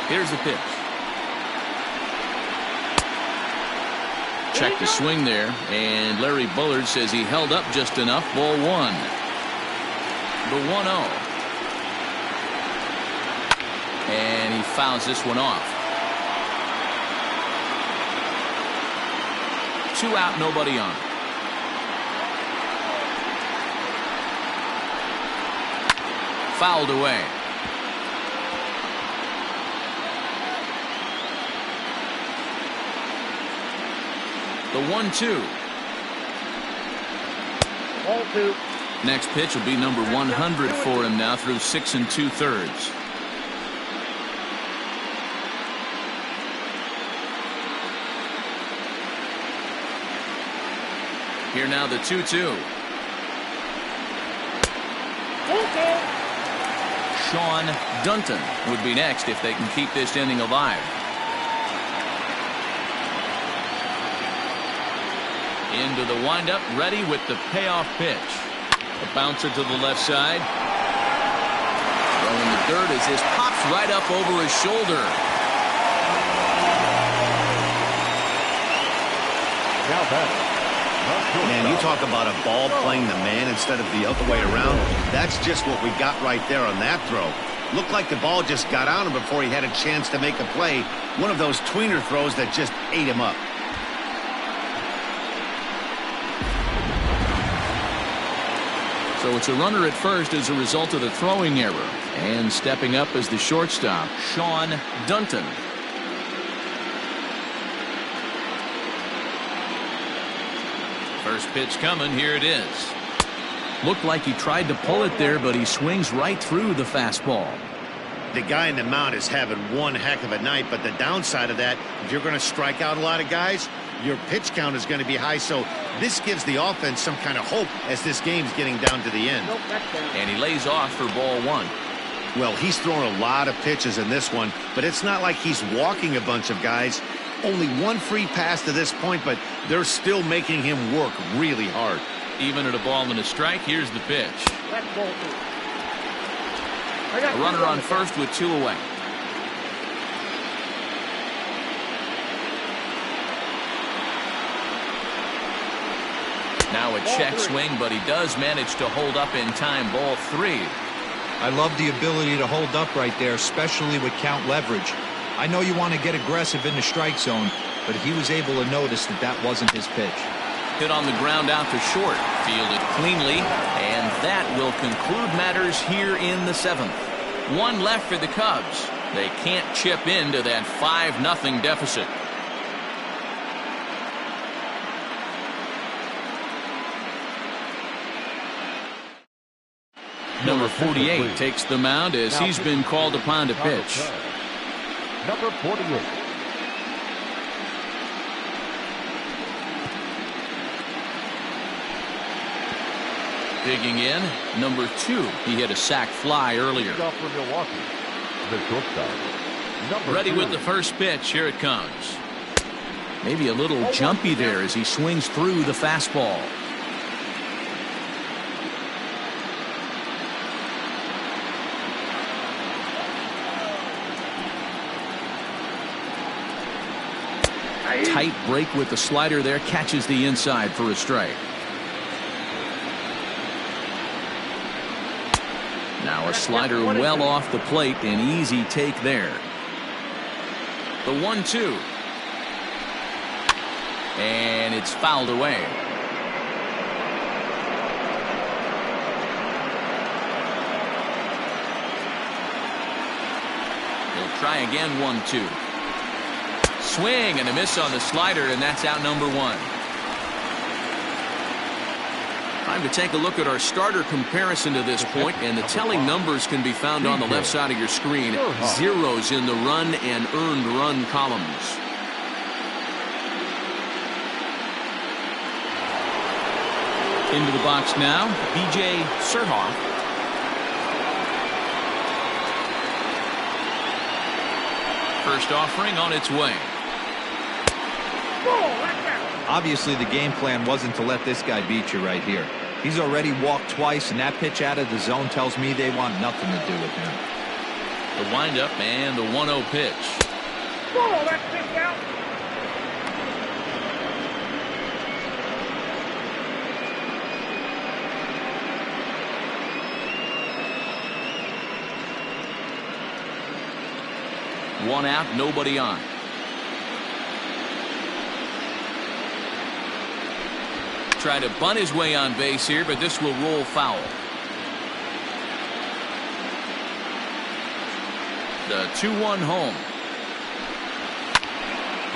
Here's the pitch. Check the swing there, and Larry Bullard says he held up just enough. Ball 1. The 1-0. And he fouls this one off. 2 out, nobody on. Fouled away. The 1-2. Ball 2. Next pitch will be number 100 for him now through 6 2/3. Here now the 2-2. Sean Dunton would be next if they can keep this inning alive. Into the windup, ready with the payoff pitch. A bouncer to the left side. Throwing the dirt as this pops right up over his shoulder. Now back. Man, you talk about a ball playing the man instead of the other way around. That's just what we got right there on that throw. Looked like the ball just got on him before he had a chance to make a play. One of those tweener throws that just ate him up. So it's a runner at first as a result of the throwing error. And stepping up as the shortstop, Sean Dunton. First pitch coming. Here it is. Looked like he tried to pull it there, but he swings right through the fastball. The guy in the mound is having one heck of a night, but the downside of that, if you're going to strike out a lot of guys, your pitch count is going to be high. So this gives the offense some kind of hope as this game's getting down to the end. And he lays off for ball 1. Well, he's thrown a lot of pitches in this one, but it's not like he's walking a bunch of guys. Only one free pass to this point, but they're still making him work really hard. Even at a ball and a strike, here's the pitch. That's ball 2. A runner on first with 2 away. Now a check swing, but he does manage to hold up in time. Ball 3. I love the ability to hold up right there, especially with count leverage. I know you want to get aggressive in the strike zone, but he was able to notice that that wasn't his pitch. Hit on the ground out to short. Fielded cleanly, and that will conclude matters here in the 7th. 1 left for the Cubs. They can't chip into that 5-0 deficit. Number 48 takes the mound as he's been called upon to pitch. Number 48. Digging in, number 2. He hit a sac fly earlier. For Milwaukee, the shortstop. Number Ready 2. with the first pitch. Here it comes. Maybe a little jumpy there as he swings through the fastball. Tight break with the slider there, catches the inside for a strike. Now a slider well off the plate, an easy take there. The 1-2. And it's fouled away. He'll try again, 1-2. Swing and a miss on the slider, and that's out number 1. Time to take a look at our starter comparison to this point, and the telling numbers can be found on the left side of your screen. Zeros in the run and earned run columns. Into the box now, B.J. Surhoff. First offering on its way. Obviously, the game plan wasn't to let this guy beat you right here. He's already walked twice, and that pitch out of the zone tells me they want nothing to do with him. The windup and the 1-0 pitch. Oh, that's pitch out. One out, nobody on. Try to bunt his way on base here, but this will roll foul. The 2-1 home.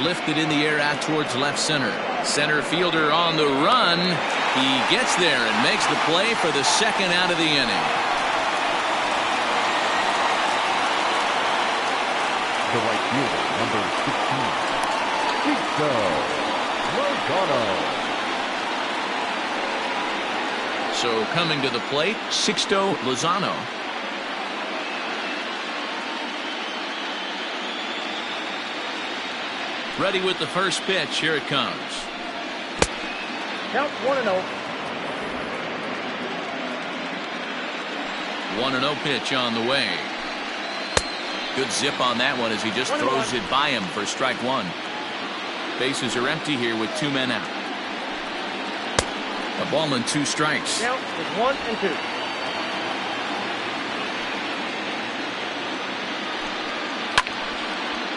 Lifted in the air out towards left center. Center fielder on the run. He gets there and makes the play for the second out of the inning. The right fielder, number 16, Chico Logano. So coming to the plate, Sixto Lozano. Ready with the first pitch. Here it comes. Count 1-0. 1-0 pitch on the way. Good zip on that one as he just throws it by him for strike 1. Bases are empty here with 2 men out. A ball and 2 strikes. Count is 1 and 2.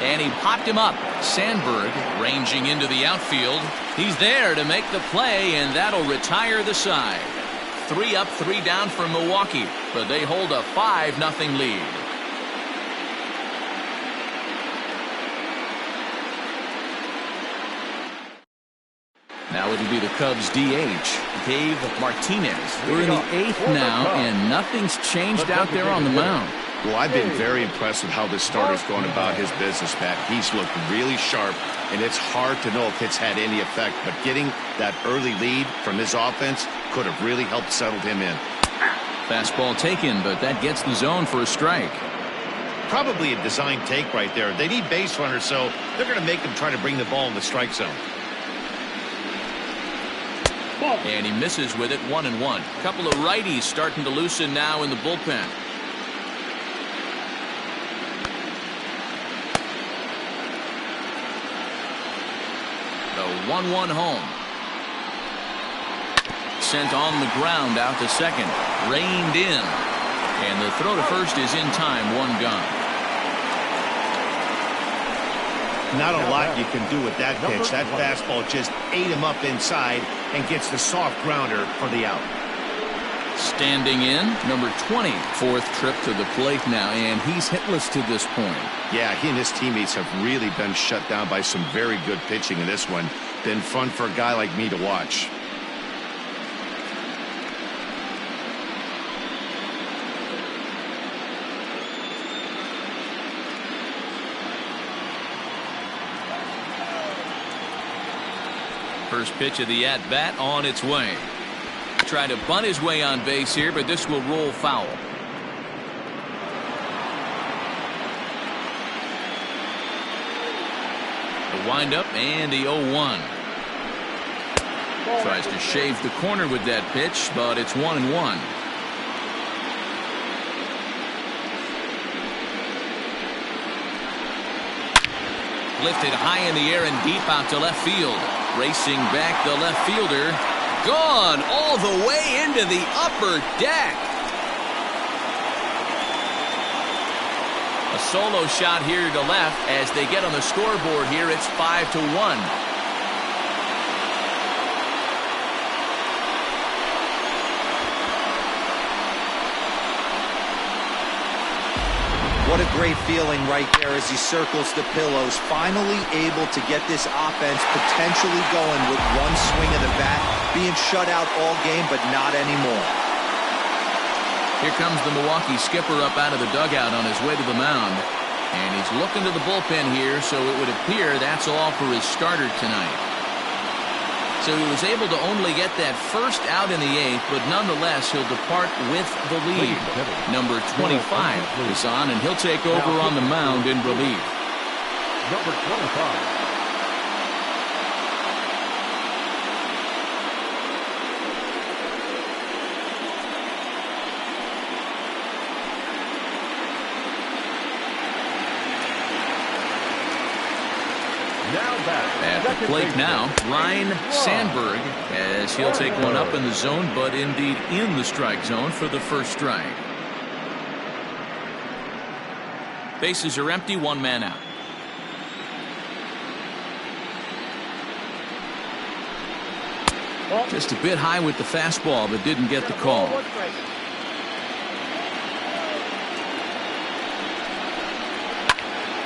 And he popped him up. Sandberg ranging into the outfield. He's there to make the play, and that'll retire the side. 3 up, 3 down for Milwaukee, but they hold a 5-0 lead. Now it'll be the Cubs DH, Dave Martinez. We're in the 8th now, and nothing's changed out there on the mound. Well, I've been very impressed with how this starter's going about his business, Pat. He's looked really sharp, and it's hard to know if it's had any effect. But getting that early lead from his offense could have really helped settle him in. Fastball taken, but that gets the zone for a strike. Probably a design take right there. They need base runners, so they're going to make them try to bring the ball in the strike zone. And he misses with it, 1-1. Couple of righties starting to loosen now in the bullpen. The 1-1 home. Sent on the ground out to second. Reined in. And the throw to first is in time, 1 gone. Not a lot you can do with that pitch. That fastball just ate him up inside and gets the soft grounder for the out. Standing in, number 20, 4th trip to the plate now, and he's hitless to this point. Yeah, he and his teammates have really been shut down by some very good pitching in this one. Been fun for a guy like me to watch. First pitch of the at-bat on its way. Trying to bunt his way on base here, but this will roll foul. The windup and the 0-1. Tries to shave the corner with that pitch, but it's 1-1. Lifted high in the air and deep out to left field. Racing back the left fielder. Gone all the way into the upper deck. A solo shot here to left as they get on the scoreboard here. It's 5-1. What a great feeling right there as he circles the pillows. Finally able to get this offense potentially going with one swing of the bat. Being shut out all game, but not anymore. Here comes the Milwaukee skipper up out of the dugout on his way to the mound. And he's looking to the bullpen here, so it would appear that's all for his starter tonight. So he was able to only get that first out in the 8th, but nonetheless he'll depart with the lead. Number 25 is on, and he'll take over on the mound in relief. Number 25. At the plate now, Ryan Sandberg, as he'll take one up in the zone, but indeed in the strike zone for the first strike. Bases are empty, one man out. Just a bit high with the fastball, but didn't get the call.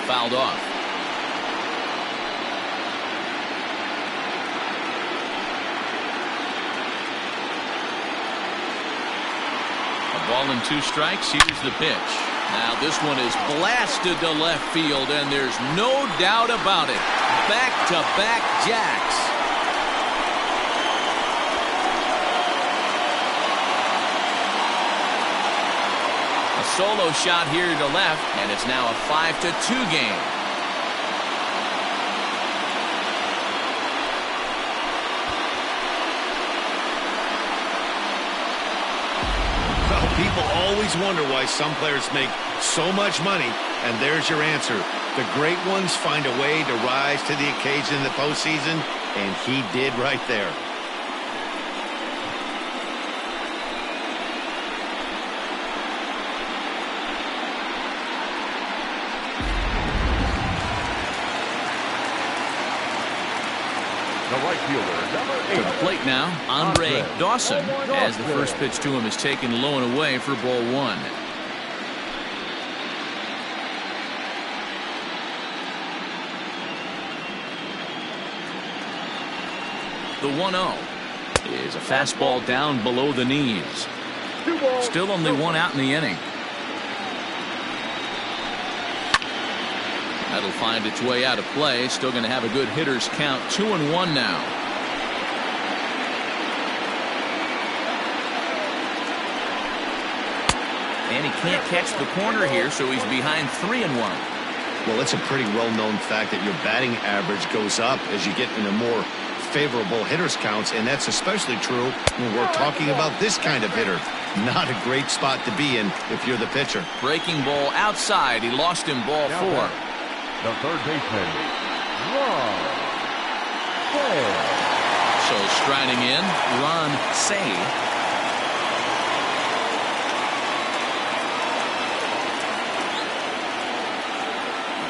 Fouled off. Ball and 2 strikes. Here's the pitch. Now this one is blasted to left field, and there's no doubt about it. Back-to-back jacks. A solo shot here to left, and it's now a 5-2 game. People always wonder why some players make so much money, and there's your answer. The great ones find a way to rise to the occasion in the postseason, and he did right there. The right fielder, number 8. To the plate now, Andre Dawson, as the first pitch to him is taken low and away for ball 1. The 1-0 is a fastball down below the knees. Still only one out in the inning. That'll find its way out of play. Still going to have a good hitter's count. 2-1 now. And he can't catch the corner here, so he's behind 3-1. Well, it's a pretty well-known fact that your batting average goes up as you get into more favorable hitters counts, and that's especially true when we're talking about this kind of hitter. Not a great spot to be in if you're the pitcher. Breaking ball outside. He lost him ball 4. The third baseman, Ron Say. So striding in, Ron Say.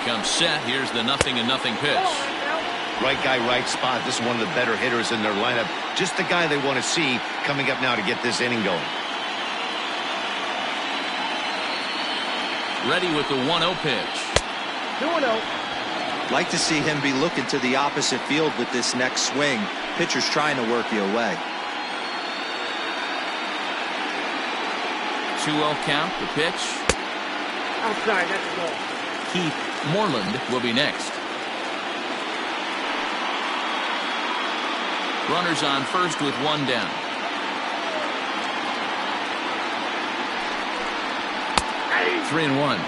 Comes set. Here's the 0-0 pitch. Right guy, right spot. This is one of the better hitters in their lineup. Just the guy they want to see coming up now to get this inning going. Ready with the 1-0 pitch. 2-0. Like to see him be looking to the opposite field with this next swing. Pitcher's trying to work you away. 2-0 count. The pitch. Outside, that's a goal. Keith Moreland will be next. Runners on first with 1 down. Hey. 3-1.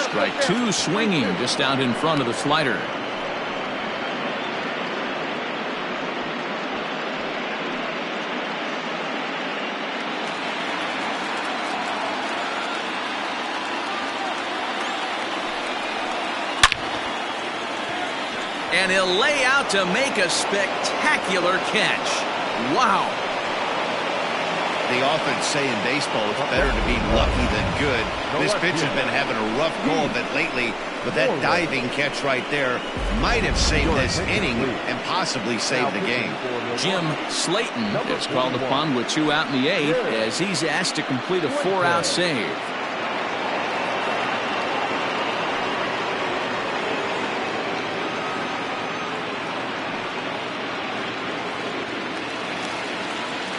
Strike 2 swinging just out in front of the slider. And he'll lay out to make a spectacular catch. Wow. They often say in baseball it's better to be lucky than good. This pitcher's been having a rough go of it lately, but that diving catch right there might have saved this inning and possibly saved the game. Jim Slayton is called upon with 2 out in the 8th as he's asked to complete a 4-out save.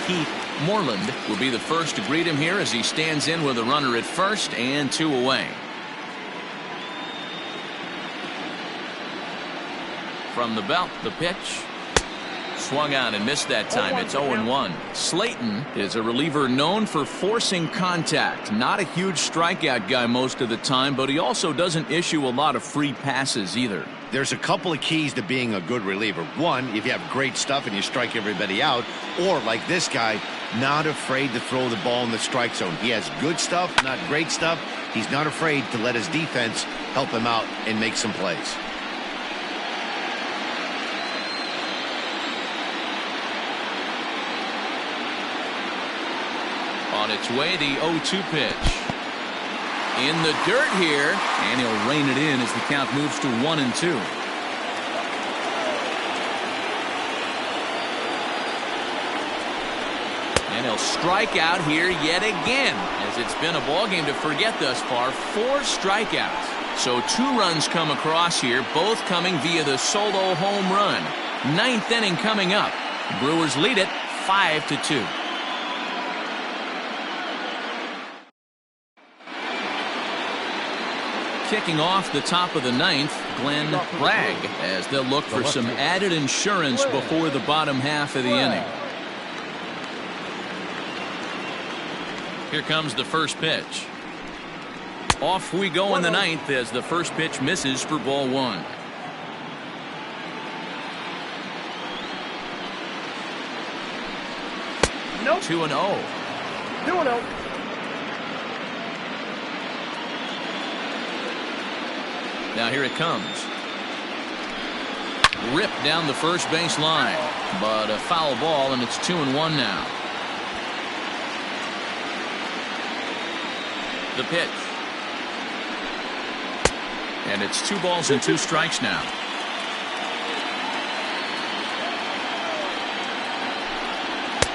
Keith Moreland will be the first to greet him here as he stands in with a runner at first and 2 away. From the belt, the pitch. Swung on and missed that time. It's 0-1. Slayton is a reliever known for forcing contact. Not a huge strikeout guy most of the time, but he also doesn't issue a lot of free passes either. There's a couple of keys to being a good reliever. One, if you have great stuff and you strike everybody out, or like this guy, not afraid to throw the ball in the strike zone. He has good stuff, not great stuff. He's not afraid to let his defense help him out and make some plays. On its way, the 0-2 pitch. In the dirt here, and he'll rein it in as the count moves to 1-2. And he'll strike out here yet again, as it's been a ball game to forget thus far. 4 strikeouts. So 2 runs come across here, both coming via the solo home run. 9th inning coming up. Brewers lead it 5-2. Kicking off the top of the 9th, Glenn Bragg, as they'll look for some added insurance before the bottom half of the inning. Here comes the first pitch. Off we go in the 9th as the first pitch misses for ball 1. Nope. 2-0. 2-0. Now here it comes. Ripped down the first base line, but a foul ball, and it's 2-1 now. The pitch. And it's 2 balls and 2 strikes now.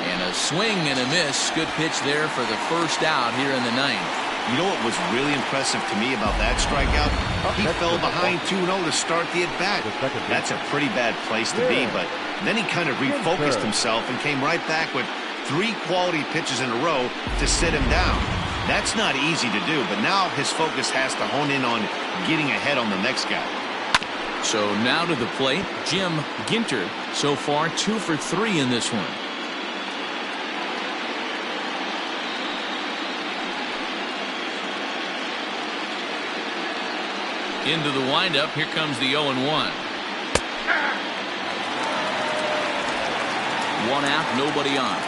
And a swing and a miss. Good pitch there for the first out here in the 9th. You know what was really impressive to me about that strikeout? He fell behind 2-0 to start the at-bat. That's a pretty bad place to be, but then he kind of refocused himself and came right back with 3 quality pitches in a row to sit him down. That's not easy to do, but now his focus has to hone in on getting ahead on the next guy. So now to the plate, Jim Ginter. So far 2 for 3 in this one. Into the windup. Here comes the 0-1. 1 out, nobody on.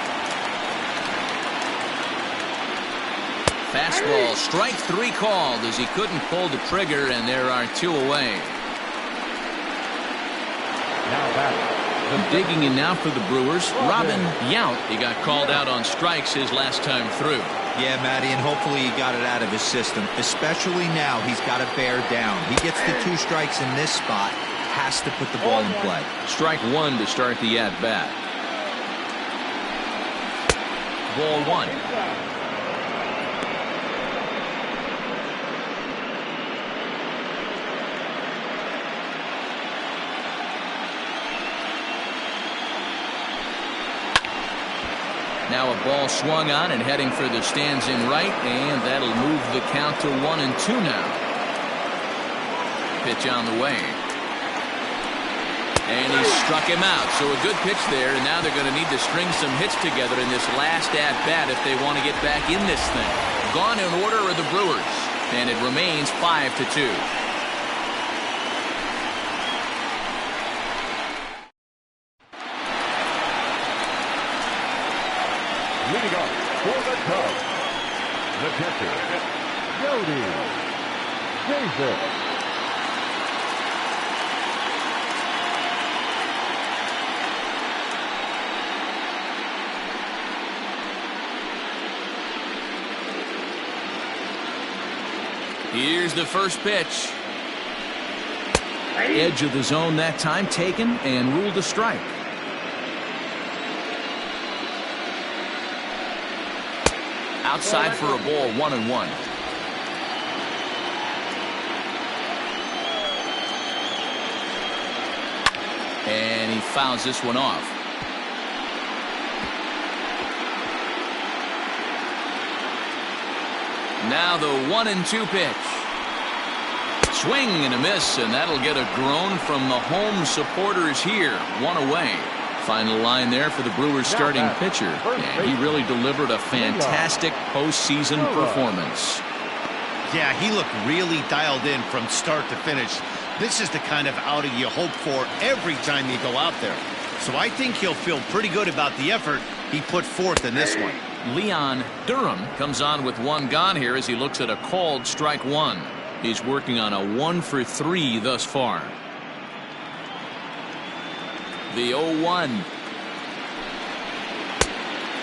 Fastball, strike 3 called as he couldn't pull the trigger, and there are 2 away. Digging in now for the Brewers, Robin Yount. He got called out on strikes his last time through. Yeah, Matty, and hopefully he got it out of his system. Especially now, he's got to bear down. He gets the 2 strikes in this spot, has to put the ball in play. Strike 1 to start the at-bat. Ball 1. Now a ball swung on and heading for the stands in right, and that'll move the count to 1-2 now. Pitch on the way. And he struck him out. So a good pitch there, and now they're going to need to string some hits together in this last at-bat if they want to get back in this thing. Gone in order are the Brewers, and it remains 5-2. Leading up for the Cubs, the catcher, Jody Davis. Here's the first pitch. Edge of the zone that time taken and ruled a strike. Outside for a ball, 1-1. And he fouls this one off. Now the 1-2 pitch. Swing and a miss, and that'll get a groan from the home supporters here. One away. Final line there for the Brewers starting pitcher, and he really delivered a fantastic postseason performance. Yeah, he looked really dialed in from start to finish. This is the kind of outing you hope for every time you go out there. So I think he'll feel pretty good about the effort he put forth in this one. Leon Durham comes on with one gone here as he looks at a called strike one. He's working on a 1-for-3 thus far. The 0-1.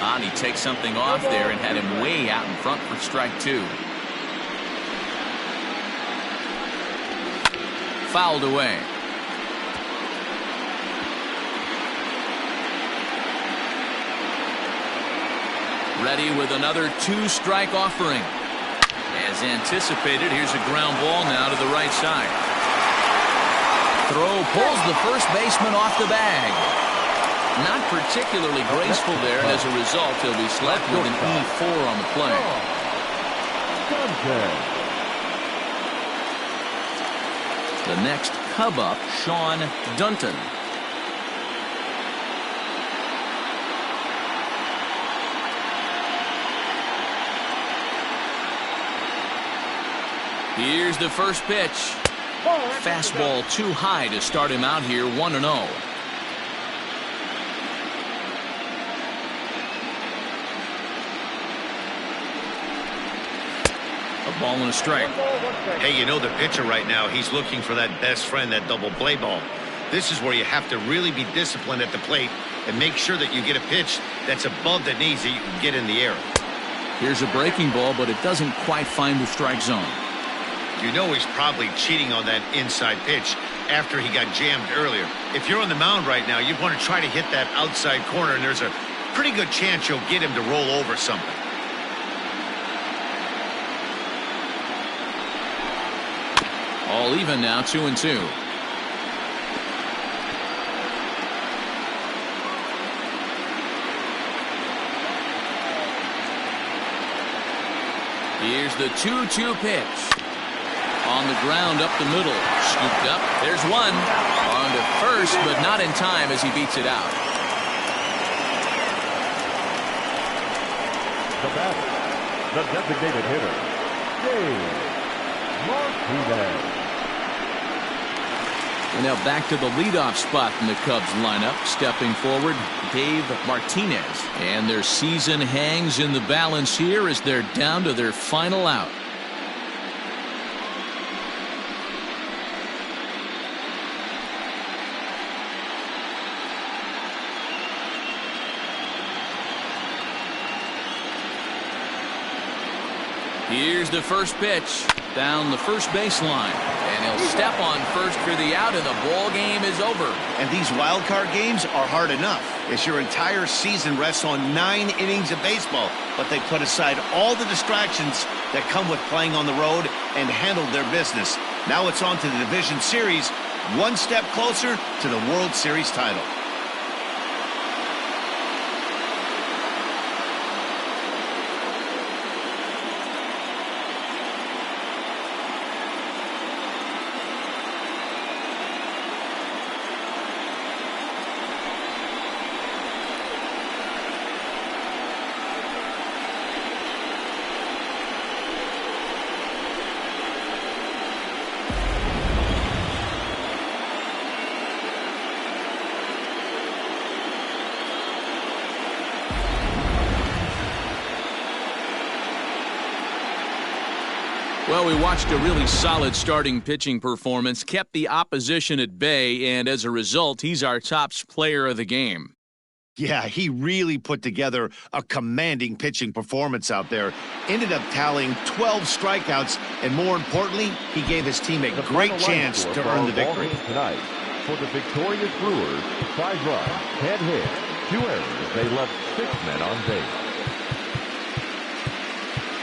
And he takes something off there and had him way out in front for strike two. Fouled away. Ready with another 2-strike offering. As anticipated, here's a ground ball now to the right side. Throw pulls the first baseman off the bag. Not particularly graceful there, and as a result, he'll be left with an E4 on the play. The next Cub up, Sean Dunton. Here's the first pitch. Fastball too high to start him out here, 1-0. A ball and a strike. Hey, you know the pitcher right now, he's looking for that best friend, that double play ball. This is where you have to really be disciplined at the plate and make sure that you get a pitch that's above the knees that you can get in the air. Here's a breaking ball, but it doesn't quite find the strike zone. You know he's probably cheating on that inside pitch after he got jammed earlier. If you're on the mound right now, you want to try to hit that outside corner, and there's a pretty good chance you'll get him to roll over something. All even now, 2-2. Here's the 2-2 pitch. On the ground up the middle. Scooped up. There's one. On to first, but not in time as he beats it out. The batter, the designated hitter, Dave Martinez. And now back to the leadoff spot in the Cubs lineup. Stepping forward, Dave Martinez. And their season hangs in the balance here as they're down to their final out. Here's the first pitch down the first baseline, and he'll step on first for the out, and the ball game is over. And these wild card games are hard enough, as your entire season rests on 9 innings of baseball, but they put aside all the distractions that come with playing on the road and handled their business. Now it's on to the division series, one step closer to the World Series title. Well, we watched a really solid starting pitching performance, kept the opposition at bay, and as a result, he's our top player of the game. Yeah, he really put together a commanding pitching performance out there. Ended up tallying 12 strikeouts, and more importantly, he gave his team a great chance to earn the victory. Tonight, for the victorious Brewers, 5 runs, 10 hits, 2 errors. They left 6 men on base.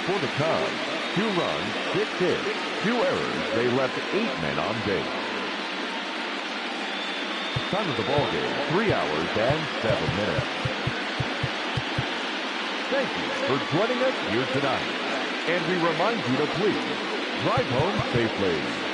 For the Cubs, 2 runs, 6 hits, 2 errors. They left 8 men on base. Time of the ball game, 3 hours and 7 minutes. Thank you for joining us here tonight. And we remind you to please drive home safely.